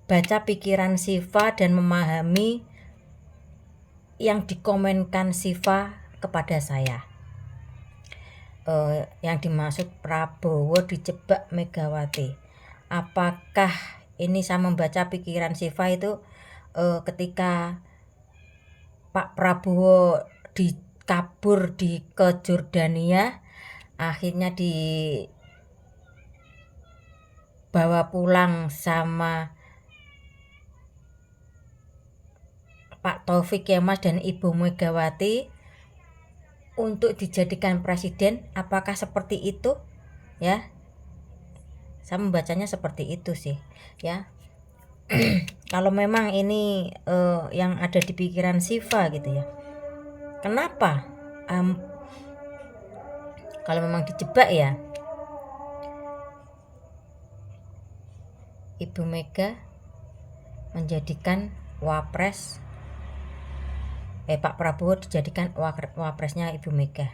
baca pikiran Siva dan memahami yang dikomenkan Siva kepada saya. Yang dimaksud Prabowo dijebak Megawati. Apakah ini saya membaca pikiran Siva itu ketika Pak Prabowo kabur ke Jordania, akhirnya dibawa pulang sama Pak Taufik Kemas dan Ibu Megawati untuk dijadikan presiden. Apakah seperti itu ya? Saya membacanya seperti itu sih ya. Kalau memang ini yang ada di pikiran Siva gitu ya, kenapa kalau memang dijebak ya Ibu Mega menjadikan wapres Pak Prabowo dijadikan wapresnya Ibu Mega.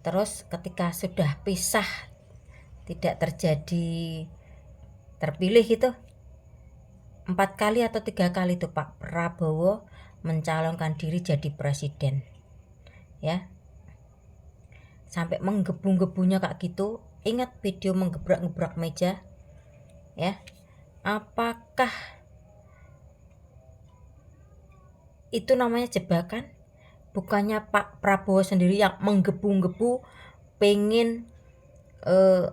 Terus ketika sudah pisah, tidak terjadi terpilih itu 4 kali atau 3 kali itu Pak Prabowo mencalonkan diri jadi presiden ya. sampai menggebu-gebunya kayak gitu. Ingat video menggebrak-gebrak meja ya, apakah itu namanya jebakan? Bukannya Pak Prabowo sendiri yang menggebu-gebu pengen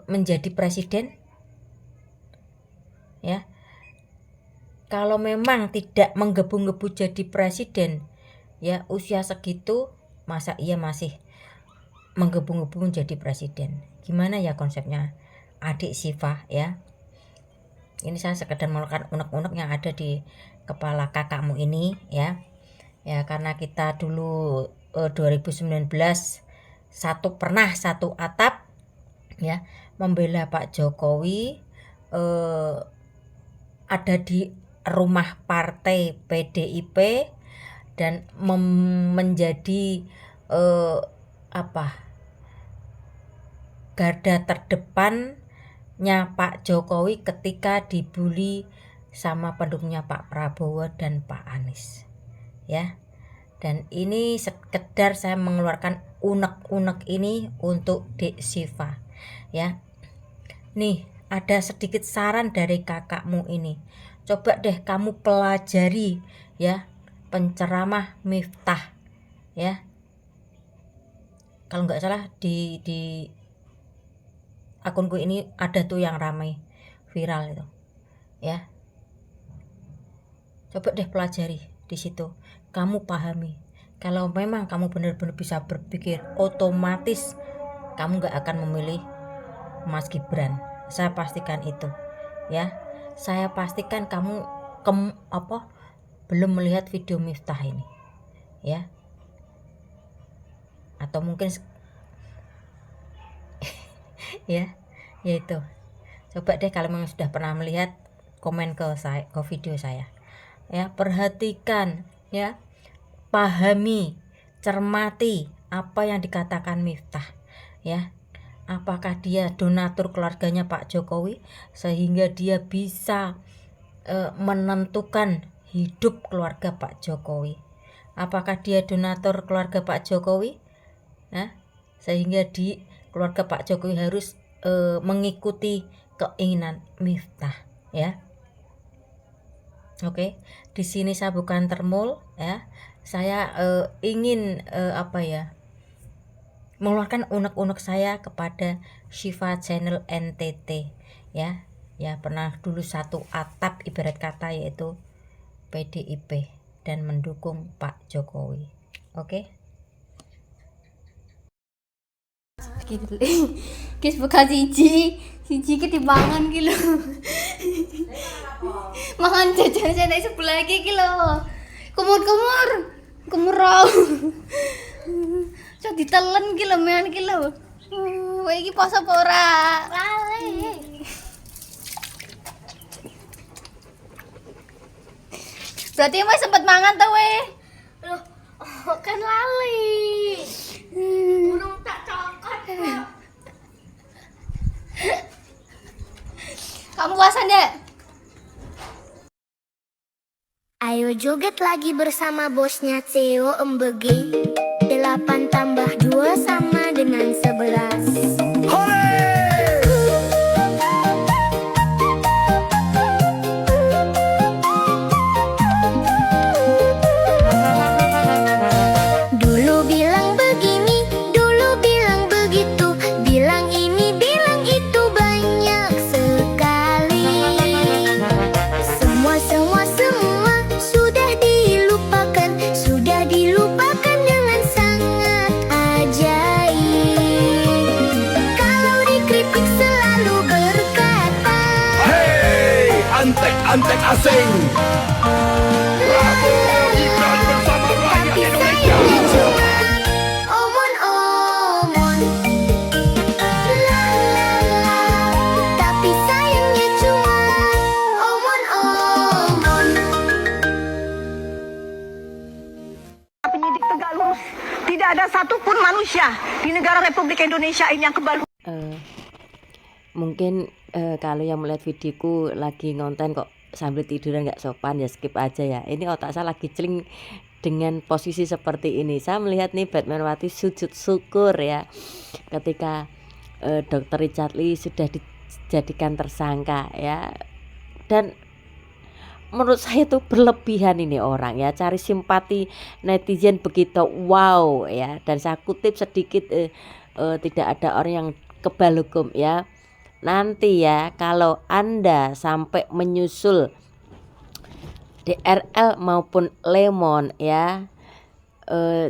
menjadi presiden ya. Kalau memang tidak menggebu-gebu jadi presiden ya, usia segitu masa iya masih menggebu-gebu menjadi presiden? Gimana ya konsepnya adik Siva ya? Ini saya sekedar melakukan unek-unek yang ada di kepala kakakmu ini ya. Ya karena kita dulu 2019 pernah satu atap ya, membela Pak Jokowi, ada di rumah partai PDIP dan menjadi garda terdepannya Pak Jokowi ketika dibully sama pendukungnya Pak Prabowo dan Pak Anies ya. Dan ini sekedar saya mengeluarkan unek-unek ini untuk Dek Siva ya. Nih ada sedikit saran dari kakakmu ini, coba deh kamu pelajari ya penceramah Miftah ya. Kalau nggak salah di akunku ini ada tuh yang ramai viral itu ya. Coba deh pelajari di situ, kamu pahami. Kalau memang kamu benar-benar bisa berpikir, otomatis kamu nggak akan memilih Mas Gibran. Saya pastikan itu ya. Saya pastikan kamu belum melihat video Miftah ini ya, atau mungkin ya yaitu. Coba deh kalau memang sudah pernah melihat, komen ke video saya ya. Perhatikan ya, pahami, cermati apa yang dikatakan Miftah ya. Apakah dia donatur keluarganya Pak Jokowi sehingga dia bisa menentukan hidup keluarga Pak Jokowi? Apakah dia donatur keluarga Pak Jokowi sehingga di keluarga Pak Jokowi harus mengikuti keinginan Miftah ya. Oke, di sini saya bukan termul ya. Saya ingin mengeluarkan unek-unek saya kepada Siva Channel NTT ya. Ya pernah dulu satu atap ibarat kata, yaitu PDIP dan mendukung Pak Jokowi. Oke. Kis buka siji ki dibangun ki lho. Mangan jajan saya naik sebelah iki ki lho. Kumur raw. So ditelen ki lho mean ki lho. Iki poso apa ora? Lali. Berarti emang sempat mangan tuh weh. Loh, kan lali. Burung tak cokot kok. Kamu puasa ndak? Ayo joget lagi bersama bosnya Theo Embege. 8 tambah 2 sama dengan 11. Antek asing. Prabowo Gibran bersama rakyat Indonesia. Omon-omon, la la la, tapi sayangnya cuma omon-omon. Penyidik tegak lurus. Tidak ada satupun manusia di negara Republik Indonesia ini yang kebal. Mungkin kalau yang melihat videoku lagi ngonten kok sambil tiduran nggak sopan, ya skip aja ya. Ini otak saya lagi celing dengan posisi seperti ini. Saya melihat nih Batmanwati sujud syukur ya ketika Dr. Richard Lee sudah dijadikan tersangka ya. Dan menurut saya itu berlebihan ini orang ya, cari simpati netizen begitu wow ya. Dan saya kutip sedikit tidak ada orang yang kebal hukum ya. Nanti ya kalau Anda sampai menyusul DRL maupun Lemon ya,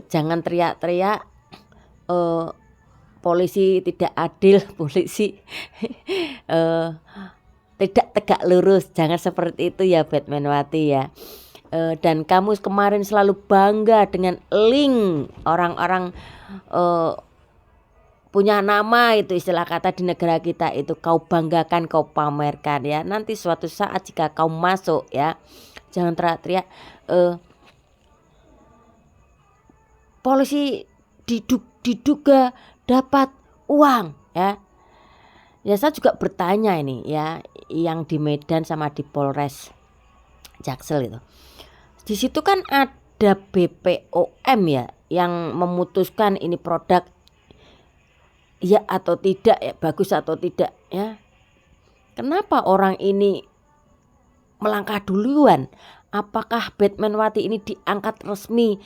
jangan teriak-teriak polisi tidak adil, polisi tidak tegak lurus, jangan seperti itu ya Batmanwati ya. Dan kamu kemarin selalu bangga dengan link orang-orang punya nama, itu istilah kata di negara kita itu, kau banggakan, kau pamerkan ya. Nanti suatu saat jika kau masuk ya, jangan teriak-teriak polisi diduga dapat uang ya. Ya saya juga bertanya ini ya, yang di Medan sama di Polres Jaksel itu. Di situ kan ada BPOM ya yang memutuskan ini produk ya atau tidak ya, bagus atau tidak ya. Kenapa orang ini melangkah duluan? Apakah Batmanwati ini diangkat resmi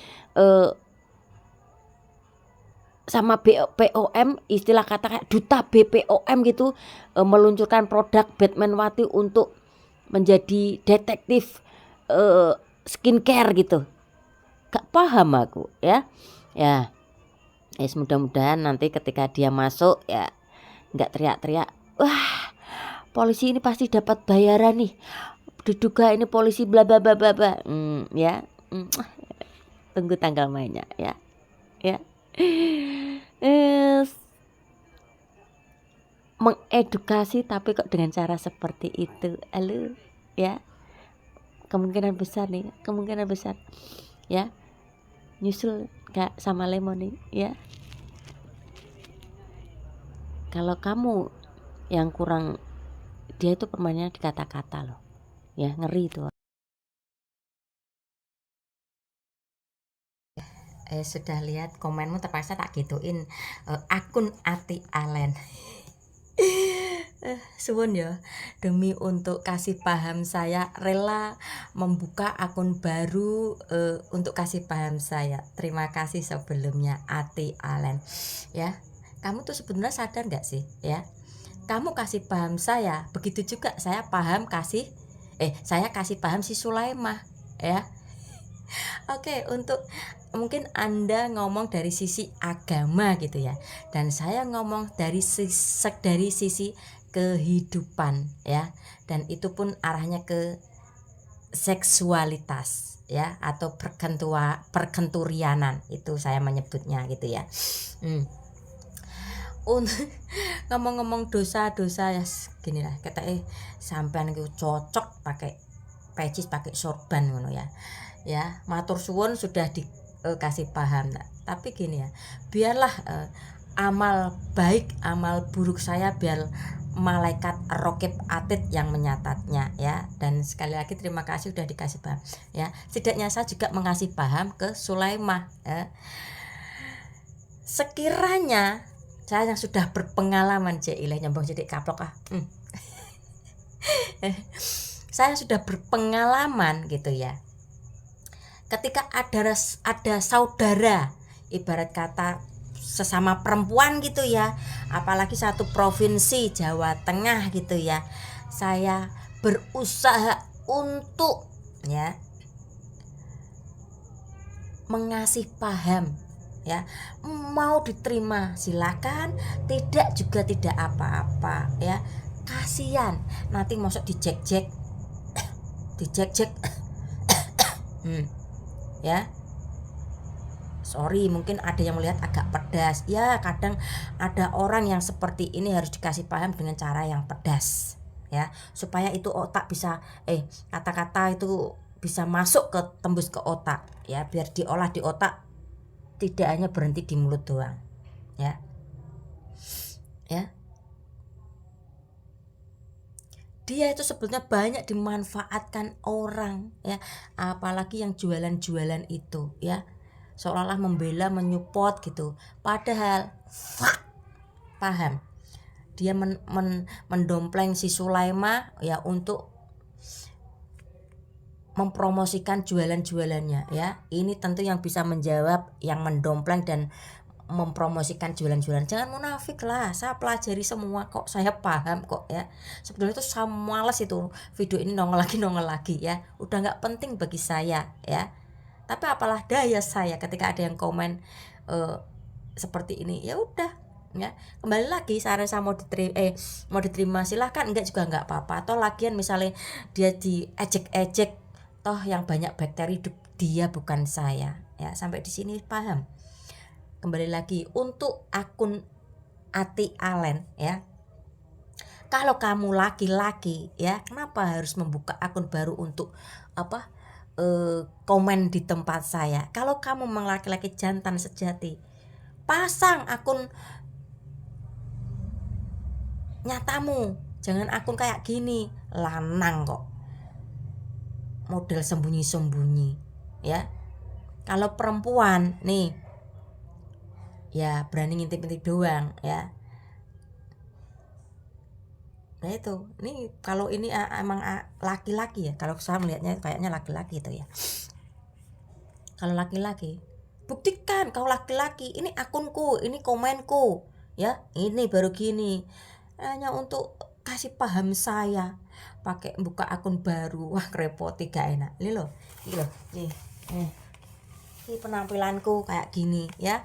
sama BPOM, istilah kata kayak duta BPOM gitu, meluncurkan produk Batmanwati untuk menjadi detektif skincare gitu? Gak paham aku ya. Ya, mudah-mudahan nanti ketika dia masuk ya nggak teriak-teriak, wah polisi ini pasti dapat bayaran nih, diduga ini polisi bla bla bla bla bla. Ya, tunggu tanggal mainnya ya. Mengedukasi tapi kok dengan cara seperti itu, halo ya. Kemungkinan besar ya nyusul Kak sama Lemon nih ya. Kalau kamu yang kurang, dia itu permainannya di kata-kata loh ya, ngeri itu. Sudah lihat komenmu, terpaksa tak gituin akun Ati Alen. Suwun ya, demi untuk kasih paham saya rela membuka akun baru untuk kasih paham saya. Terima kasih sebelumnya Ati Alen ya. Kamu tuh sebenarnya sadar nggak sih ya, kamu kasih paham saya, begitu juga saya kasih paham si Sulaimah ya. Oke, untuk mungkin Anda ngomong dari sisi agama gitu ya, dan saya ngomong dari sisi kehidupan ya, dan itu pun arahnya ke seksualitas ya, atau perkenturianan itu saya menyebutnya gitu ya. Ngomong-ngomong dosa-dosa ya gini lah, kata sampean itu cocok pakai pecis, pakai sorban ngono ya. Ya, matur suwun sudah dikasih paham. Nah, tapi gini ya, biarlah amal baik, amal buruk saya biar malaikat Rokib Atid yang menyatatnya ya. Dan sekali lagi terima kasih sudah dikasih paham ya. Setidaknya saya juga mengasih paham ke Sulaimah ya. Sekiranya saya yang sudah berpengalaman, jailah nyambung jadi kaplok saya sudah berpengalaman gitu ya. Ketika ada saudara, ibarat kata sesama perempuan gitu ya, apalagi satu provinsi Jawa Tengah gitu ya, saya berusaha untuk ya mengasih paham ya, mau diterima silakan, tidak juga tidak apa-apa ya. Kasihan nanti masuk dijek-jek ya. Sorry, mungkin ada yang melihat agak pedas ya, kadang ada orang yang seperti ini harus dikasih paham dengan cara yang pedas ya, supaya itu otak bisa kata-kata itu bisa masuk ke tembus ke otak ya, biar diolah di otak, tidak hanya berhenti di mulut doang ya. dia itu sebetulnya banyak dimanfaatkan orang ya, apalagi yang jualan-jualan itu ya, seolah-olah membela, menyupport gitu, padahal paham dia mendompleng si Sulaima ya untuk mempromosikan jualan-jualannya ya. Ini tentu yang bisa menjawab yang mendompleng dan mempromosikan jualan-jualan. Jangan munafik lah, saya pelajari semua kok, saya paham kok ya. Sebetulnya itu saya males itu video ini nongol lagi ya, udah nggak penting bagi saya ya. Tapi apalah daya saya ketika ada yang komen seperti ini, ya udah ya. Kembali lagi saran saya mau diterima silahkan, enggak juga nggak apa-apa. Atau lagian misalnya dia diejek-ejek, toh yang banyak bakteri dia bukan saya ya. Sampai di sini paham. Kembali lagi untuk akun Ati Alen ya, kalau kamu laki-laki ya, kenapa harus membuka akun baru untuk apa komen di tempat saya? Kalau kamu memang laki-laki jantan sejati, pasang akun nyatamu, jangan akun kayak gini, lanang kok, model sembunyi-sembunyi ya. Kalau perempuan nih ya berani ngintip-ngintip doang ya. Nah itu, ini kalau ini emang laki-laki ya, kalau saya melihatnya kayaknya laki-laki itu ya. Kalau laki-laki, buktikan kau laki-laki, ini akunku, ini komenku ya, ini baru gini. Hanya untuk kasih paham saya, pakai buka akun baru, wah repoti gak enak. Ini loh, ini penampilanku kayak gini ya.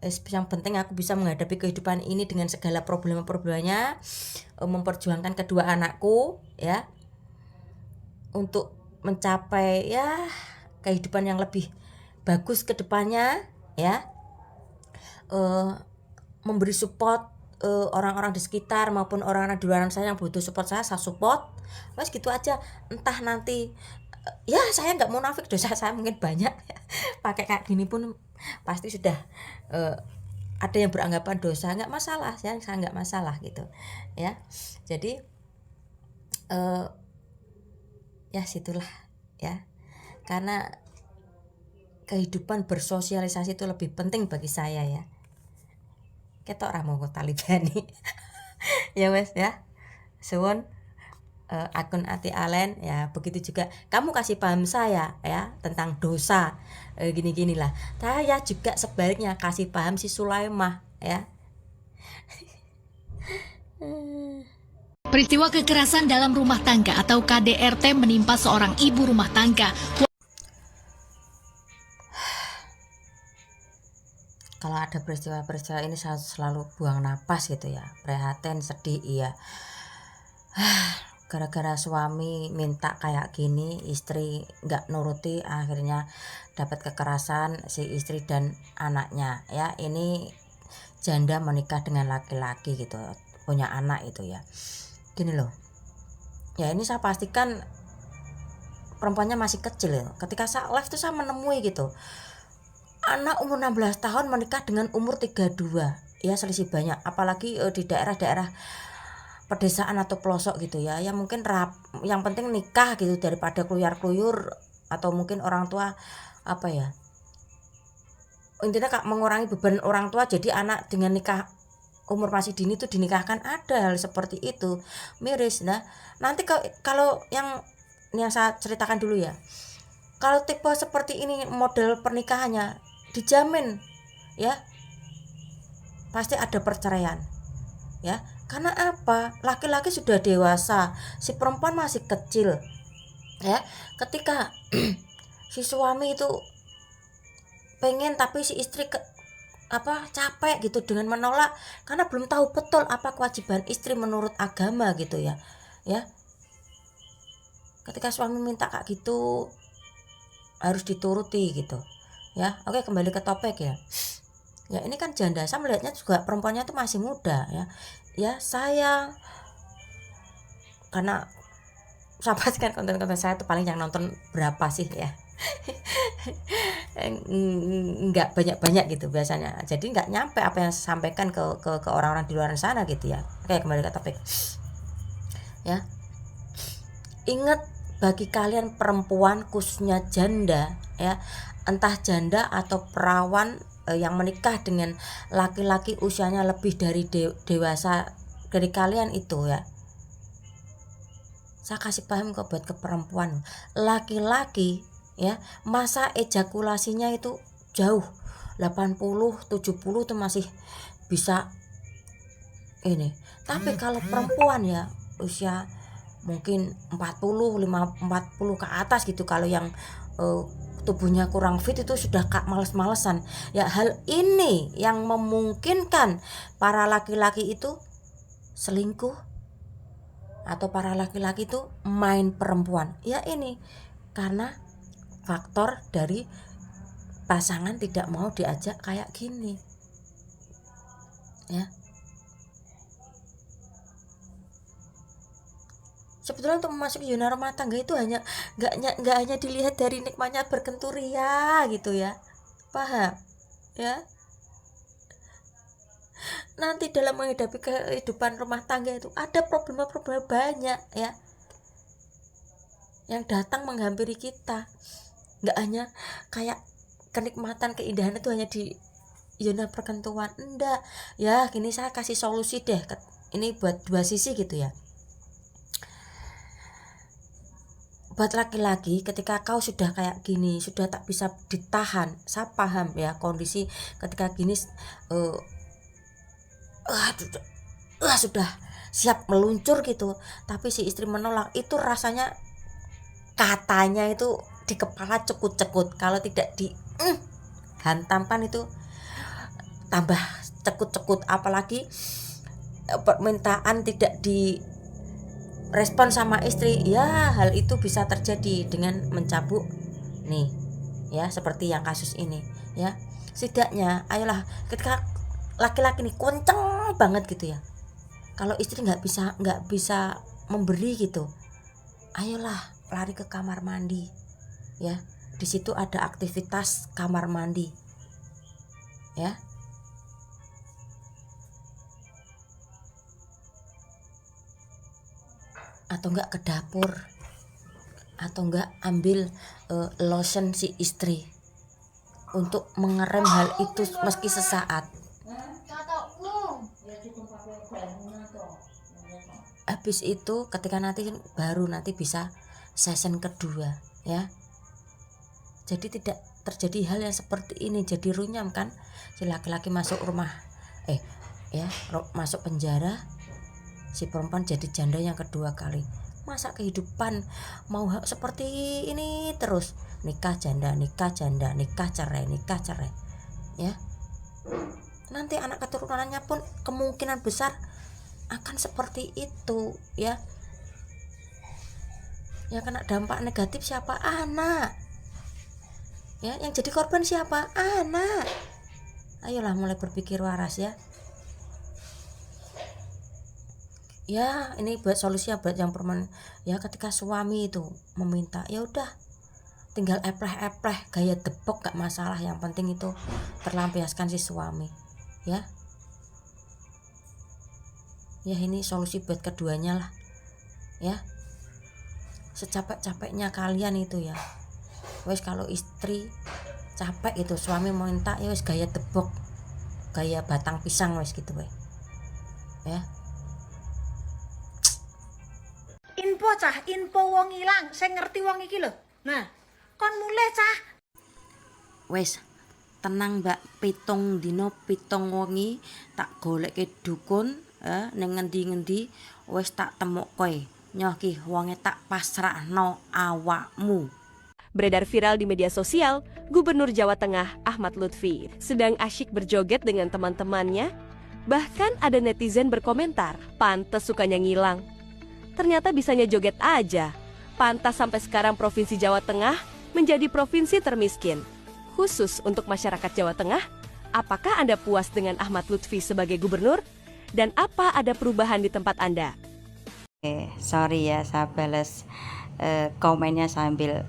Yang penting aku bisa menghadapi kehidupan ini dengan segala problema-problemanya, memperjuangkan kedua anakku ya, untuk mencapai ya kehidupan yang lebih bagus ke depannya ya. Memberi support orang-orang di sekitar maupun orang-orang di luar sana yang butuh support saya support. Mas gitu aja. Entah nanti ya saya nggak munafik, dosa saya mungkin banyak ya. Pakai kayak gini pun pasti sudah ada yang beranggapan dosa, nggak masalah ya, saya nggak masalah gitu ya. Jadi ya situlah ya, karena kehidupan bersosialisasi itu lebih penting bagi saya ya. Ketok ra mau talibani ya wes ya, suwun. Akun Ati Alen ya, begitu juga kamu kasih paham saya ya tentang dosa gini-gini lah. Saya juga sebaliknya kasih paham si Sulaimah ya. Peristiwa kekerasan dalam rumah tangga atau KDRT menimpa seorang ibu rumah tangga. Kalau ada peristiwa-peristiwa ini saya selalu buang napas gitu ya, prihatin, sedih iya. Gara-gara suami minta kayak gini, istri nggak nuruti, akhirnya dapat kekerasan si istri dan anaknya ya. Ini janda menikah dengan laki-laki gitu, punya anak itu ya. Gini loh ya, ini saya pastikan perempuannya masih kecil ya. Ketika saya live tuh saya menemui gitu, anak umur 16 tahun menikah dengan umur 32 ya, selisih banyak. Apalagi di daerah-daerah pedesaan atau pelosok gitu ya, yang mungkin yang penting nikah gitu daripada keluyar-keluyur, atau mungkin orang tua apa ya, intinya mengurangi beban orang tua, jadi anak dengan nikah umur masih dini tuh dinikahkan. Ada hal seperti itu, miris. Nah nanti kalau yang saya ceritakan dulu ya, kalau tipe seperti ini model pernikahannya dijamin ya pasti ada perceraian ya. Karena apa? Laki-laki sudah dewasa, si perempuan masih kecil ya. Ketika si suami itu pengen tapi si istri capek gitu dengan menolak, karena belum tahu betul apa kewajiban istri menurut agama gitu ya. Ketika suami minta kayak gitu harus dituruti gitu ya. Oke, kembali ke topik ya. Ya ini kan janda, saya melihatnya juga perempuannya tuh masih muda ya. Saya karena saya pastikan konten-konten saya tuh paling yang nonton berapa sih ya. Nggak banyak-banyak gitu biasanya, jadi nggak nyampe apa yang saya sampaikan ke orang-orang di luar sana gitu ya. Oke, kembali ke topik. ya. Ingat, bagi kalian perempuan khususnya janda ya, entah janda atau perawan yang menikah dengan laki-laki usianya lebih dari dewasa dari kalian itu ya, saya kasih paham kok buat ke perempuan, laki-laki ya, masa ejakulasinya itu jauh 80 70 tuh masih bisa ini. Tapi kalau perempuan ya usia mungkin 40 ke atas gitu, kalau yang tubuhnya kurang fit itu sudah males-malesan ya. Hal ini yang memungkinkan para laki-laki itu selingkuh atau para laki-laki itu main perempuan ya, ini karena faktor dari pasangan tidak mau diajak kayak gini ya. Sebetulnya untuk memasuki zona rumah tangga itu nggak hanya dilihat dari nikmatnya berkenturia gitu ya, paham ya. Nanti dalam menghadapi kehidupan rumah tangga itu ada problema-problema banyak ya, yang datang menghampiri kita. Nggak hanya kayak kenikmatan keindahan itu hanya di zona perkentuan, enggak ya. Gini, saya kasih solusi deh, ini buat dua sisi gitu ya. Buat laki-laki, ketika kau sudah kayak gini, sudah tak bisa ditahan, saya paham ya kondisi ketika gini sudah siap meluncur gitu, tapi si istri menolak, itu rasanya katanya itu di kepala cekut-cekut, kalau tidak di hantamkan itu tambah cekut-cekut. Apalagi permintaan tidak di respon sama istri ya, hal itu bisa terjadi dengan mencabuk nih ya, seperti yang kasus ini ya. Setidaknya ayolah, ketika laki-laki nih kenceng banget gitu ya, kalau istri nggak bisa memberi gitu, ayolah lari ke kamar mandi ya. Di situ ada aktivitas kamar mandi ya. Atau enggak ke dapur, atau enggak ambil lotion si istri untuk mengerem hal itu meski sesaat. Habis itu ketika nanti baru nanti bisa session kedua ya. Jadi tidak terjadi hal yang seperti ini, jadi runyam kan, si laki-laki masuk rumah masuk penjara, si perempuan jadi janda yang kedua kali. Masa kehidupan mau seperti ini terus, nikah janda, nikah cerai ya. Nanti anak keturunannya pun kemungkinan besar akan seperti itu ya. Yang kena dampak negatif siapa? Anak ya. Yang jadi korban siapa? Anak. Ayolah mulai berpikir waras ya. Ya, ini buat solusi buat yang perempuan ya, ketika suami itu meminta, ya udah tinggal epleh gaya debok, gak masalah, yang penting itu terlampiaskan si suami ya. Ya, ini solusi buat keduanya lah ya. Secapek-capeknya kalian itu ya, wes kalau istri capek itu suami minta, ya wes gaya debok, gaya batang pisang wes gitu wes ya. Info wong ilang, saya ngerti wong iki lho. Nah, kon mulai cah. Wes tenang mbak, pitung dino pitung wengi tak goleke dukun ning ngendi-ngendi, wes tak temukke nyoh ki wonge tak pasrahno awakmu. Beredar viral di media sosial, Gubernur Jawa Tengah Ahmad Lutfi sedang asyik berjoget dengan teman-temannya. Bahkan ada netizen berkomentar, pantes sukanya ngilang. Ternyata bisanya joget aja. Pantas sampai sekarang Provinsi Jawa Tengah menjadi provinsi termiskin. Khusus untuk masyarakat Jawa Tengah, apakah Anda puas dengan Ahmad Lutfi sebagai gubernur? Dan apa ada perubahan di tempat Anda? Sorry ya, saya bales komennya sambil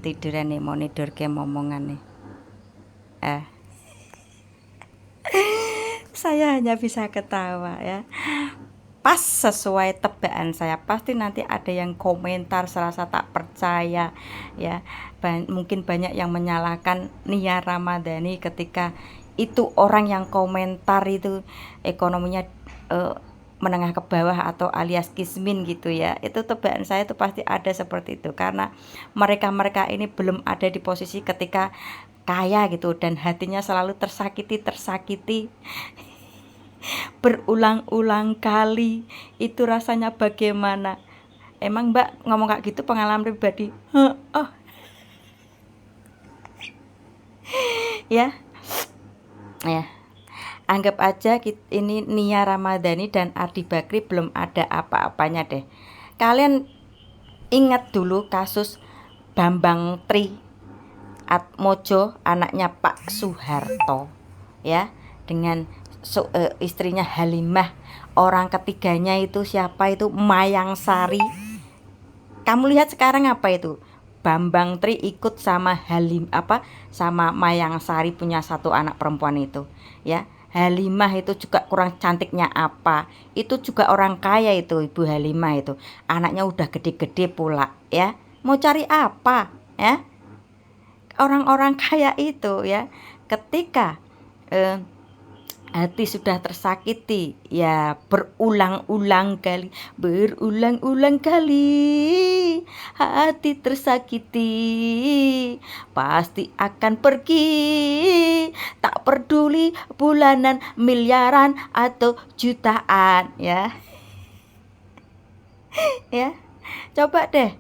tiduran nih, monitor game omongan nih. Saya hanya bisa ketawa ya. pas sesuai tebakan saya, pasti nanti ada yang komentar serasa tak percaya ya. Mungkin banyak yang menyalahkan Nia Ramadhani ketika itu orang yang komentar itu ekonominya menengah ke bawah atau alias kismin gitu ya. Itu tebakan saya itu pasti ada seperti itu, karena mereka-mereka ini belum ada di posisi ketika kaya gitu, dan hatinya selalu tersakiti berulang-ulang kali. Itu rasanya bagaimana? Emang Mbak ngomong kayak gitu pengalaman pribadi? Ya, anggap aja ini Nia Ramadhani dan Ardi Bakri belum ada apa-apanya deh. Kalian ingat dulu kasus Bambang Triatmojo, anaknya Pak Soeharto ya, dengan istrinya Halimah. Orang ketiganya itu siapa? Itu Mayang Sari. Kamu lihat sekarang apa itu? Bambang Tri ikut sama sama Mayang Sari, punya satu anak perempuan itu ya. Halimah itu juga kurang cantiknya apa, itu juga orang kaya itu, Ibu Halimah itu anaknya udah gede-gede pula ya. Mau cari apa ya orang-orang kaya itu ya. Ketika hati sudah tersakiti ya, berulang-ulang kali hati tersakiti, pasti akan pergi, tak peduli bulanan, miliaran atau jutaan ya. Ya, coba deh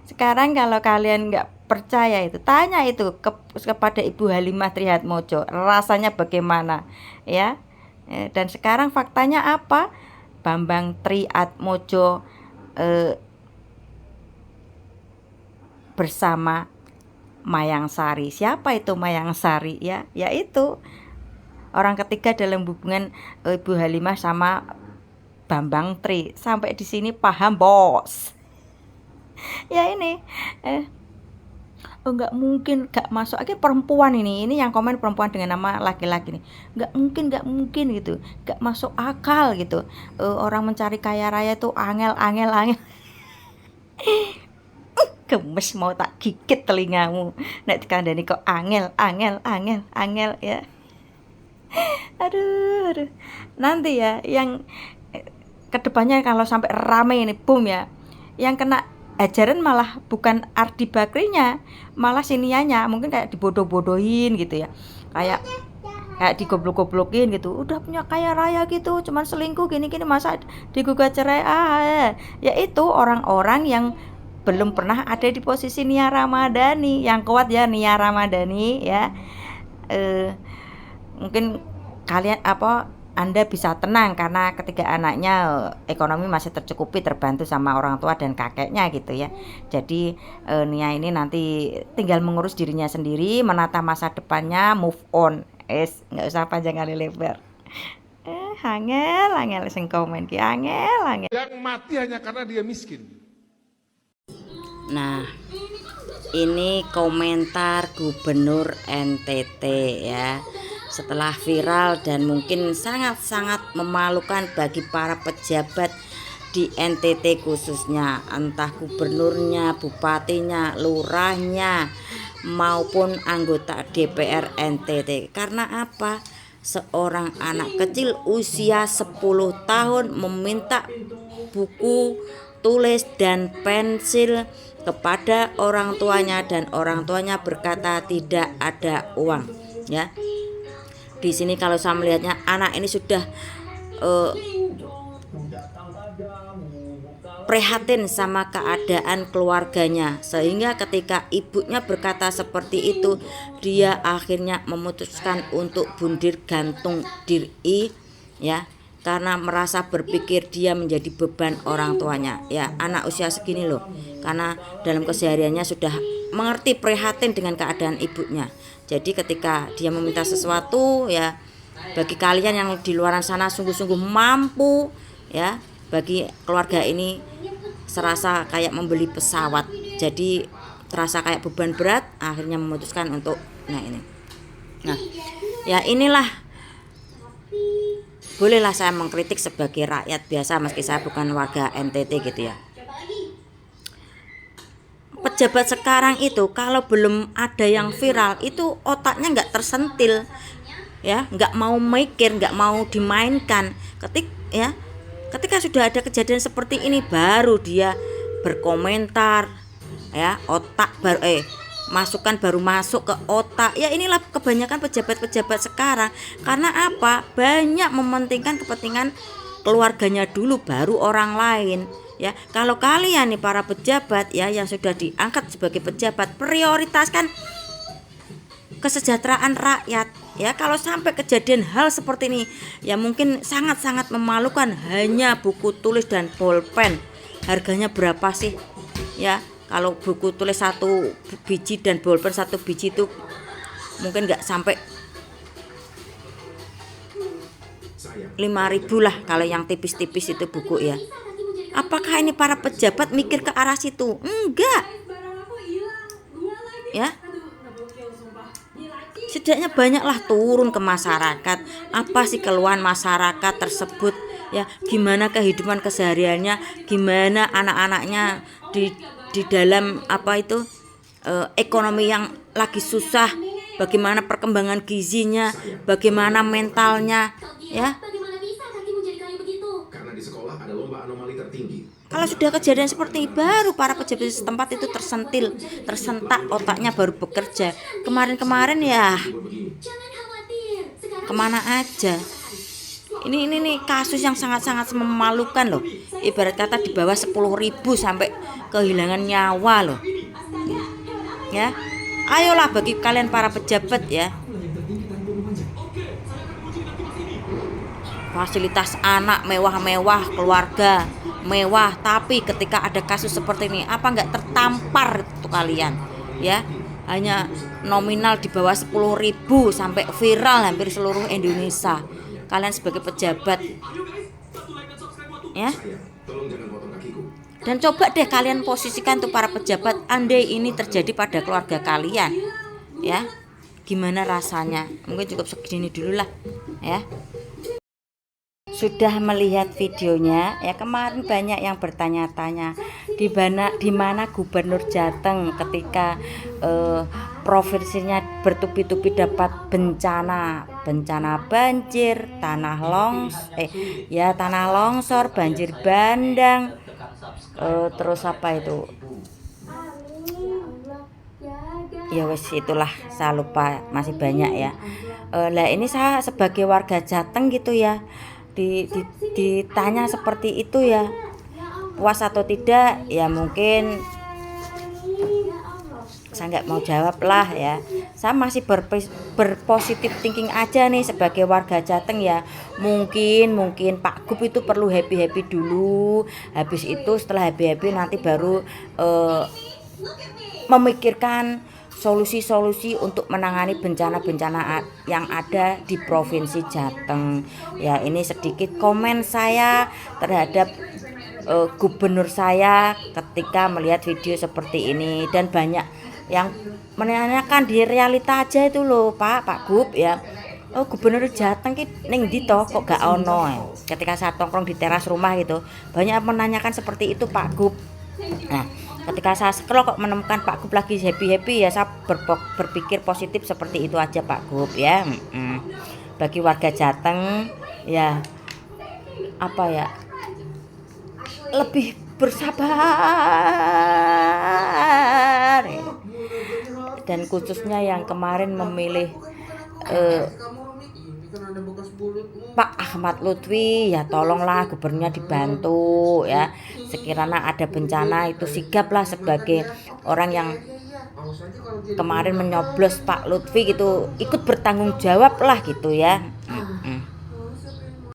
sekarang kalau kalian nggak percaya itu, tanya itu kepada Ibu Halimah Triatmojo, rasanya bagaimana ya. Dan sekarang faktanya apa? Bambang Triatmojo bersama Mayang Sari. Siapa itu Mayang Sari ya? Yaitu orang ketiga dalam hubungan Ibu Halimah sama Bambang Tri. Sampai di sini paham, Bos? Ya ini nggak mungkin, nggak masuk lagi perempuan ini yang komen perempuan dengan nama laki-laki nih, nggak mungkin gitu, nggak masuk akal gitu. Orang mencari kaya raya itu angel gemes mau tak gigit telingamu nek dikandani kok angel ya. Aduh. Nanti ya yang kedepannya kalau sampai rame ini boom ya, yang kena ajaran malah bukan Ardi Bakrinya, malah si Nianya. Mungkin kayak dibodoh-bodohin gitu ya, kayak digoblok-goblokin gitu. Udah punya kaya raya gitu, cuman selingkuh gini-gini, masa digugat cerai. Ya itu orang-orang yang belum pernah ada di posisi Nia Ramadhani. Yang kuat ya Nia Ramadhani ya. Mungkin kalian Anda bisa tenang karena ketiga anaknya ekonomi masih tercukupi, terbantu sama orang tua dan kakeknya gitu ya. Jadi Nia ini nanti tinggal mengurus dirinya sendiri, menata masa depannya, move on. Nggak usah panjang kali lebar. Angel sing komen ki angel. Yang mati hanya karena dia miskin. Nah, ini komentar Gubernur NTT ya. Setelah viral dan mungkin sangat-sangat memalukan bagi para pejabat di NTT khususnya, entah gubernurnya, bupatinya, lurahnya maupun anggota DPR NTT. Karena apa? Seorang anak kecil usia 10 tahun meminta buku tulis dan pensil kepada orang tuanya, dan orang tuanya berkata tidak ada uang ya. Di sini kalau saya melihatnya anak ini sudah prihatin sama keadaan keluarganya, sehingga ketika ibunya berkata seperti itu, dia akhirnya memutuskan untuk bunuh gantung diri ya, karena merasa berpikir dia menjadi beban orang tuanya ya. Anak usia segini loh, karena dalam kesehariannya sudah mengerti prihatin dengan keadaan ibunya. Jadi ketika dia meminta sesuatu ya, bagi kalian yang di luar sana sungguh-sungguh mampu ya, bagi keluarga ini serasa kayak membeli pesawat, jadi terasa kayak beban berat, akhirnya memutuskan untuk ini. Nah ya inilah bolehlah saya mengkritik sebagai rakyat biasa meski saya bukan warga NTT gitu ya. Pejabat sekarang itu kalau belum ada yang viral itu otaknya nggak tersentil ya, nggak mau mikir, nggak mau dimainkan. Ketika sudah ada kejadian seperti ini baru dia berkomentar ya, masukan baru masuk ke otak. Ya inilah kebanyakan pejabat-pejabat sekarang. Karena apa? Banyak mementingkan kepentingan keluarganya dulu baru orang lain. Ya, kalau kalian nih para pejabat ya yang sudah diangkat sebagai pejabat, prioritaskan kesejahteraan rakyat. Ya, kalau sampai kejadian hal seperti ini ya mungkin sangat-sangat memalukan. Hanya buku tulis dan bolpen. Harganya berapa sih? Ya, kalau buku tulis 1 biji dan bolpen 1 biji itu mungkin nggak sampai 5.000 lah kalau yang tipis-tipis itu buku ya. Apakah ini para pejabat mikir ke arah situ? Enggak. Ya. Setidaknya banyaklah turun ke masyarakat. Apa sih keluhan masyarakat tersebut? Ya, gimana kehidupan kesehariannya, gimana anak-anaknya di dalam ekonomi yang lagi susah, bagaimana perkembangan gizinya, bagaimana mentalnya, ya. Kalau sudah kejadian seperti baru para pejabat setempat itu tersentak otaknya baru bekerja. Kemarin ya kemana aja. Ini kasus yang sangat-sangat memalukan loh. Ibarat kata di bawah 10.000 sampai kehilangan nyawa loh. Ya, ayolah bagi kalian para pejabat ya. Fasilitas anak mewah-mewah, keluarga mewah, tapi ketika ada kasus seperti ini apa nggak tertampar itu kalian ya? Hanya nominal di bawah 10.000 sampai viral hampir seluruh Indonesia. Kalian sebagai pejabat ya, dan coba deh kalian posisikan tuh para pejabat, andai ini terjadi pada keluarga kalian ya, gimana rasanya? Mungkin cukup segini dulu lah ya. Sudah melihat videonya ya, kemarin banyak yang bertanya-tanya di mana Gubernur Jateng ketika provinsinya bertubi-tubi dapat bencana banjir, tanah longsor, banjir bandang, terus apa itu ya wes itulah, saya lupa, masih banyak ya. Lah ini saya sebagai warga Jateng gitu ya, ditanya seperti itu ya, puas atau tidak ya, mungkin saya nggak mau jawab lah ya. Saya masih berpositif thinking aja nih sebagai warga Jateng ya. Mungkin Pak Gub itu perlu happy dulu, habis itu setelah happy nanti baru memikirkan solusi-solusi untuk menangani bencana-bencana yang ada di Provinsi Jateng. Ya, ini sedikit komen saya terhadap gubernur saya ketika melihat video seperti ini. Dan banyak yang menanyakan di realita aja itu loh, Pak Gub ya. Oh, gubernur Jateng ki ning ndi toh kok gak ono ya. Ketika saya tongkrong di teras rumah gitu, banyak menanyakan seperti itu Pak Gub. Nah, ketika saya scroll kok menemukan Pak Gub lagi happy ya, saya berpikir positif seperti itu aja Pak Gub ya. Bagi warga Jateng ya, apa ya, lebih bersabar dan khususnya yang kemarin memilih Pak Ahmad Lutfi ya, tolonglah gubernurnya dibantu ya. Sekiranya ada bencana itu sigaplah sebagai orang yang kemarin menyoblos Pak Lutfi gitu, ikut bertanggung jawab lah gitu ya.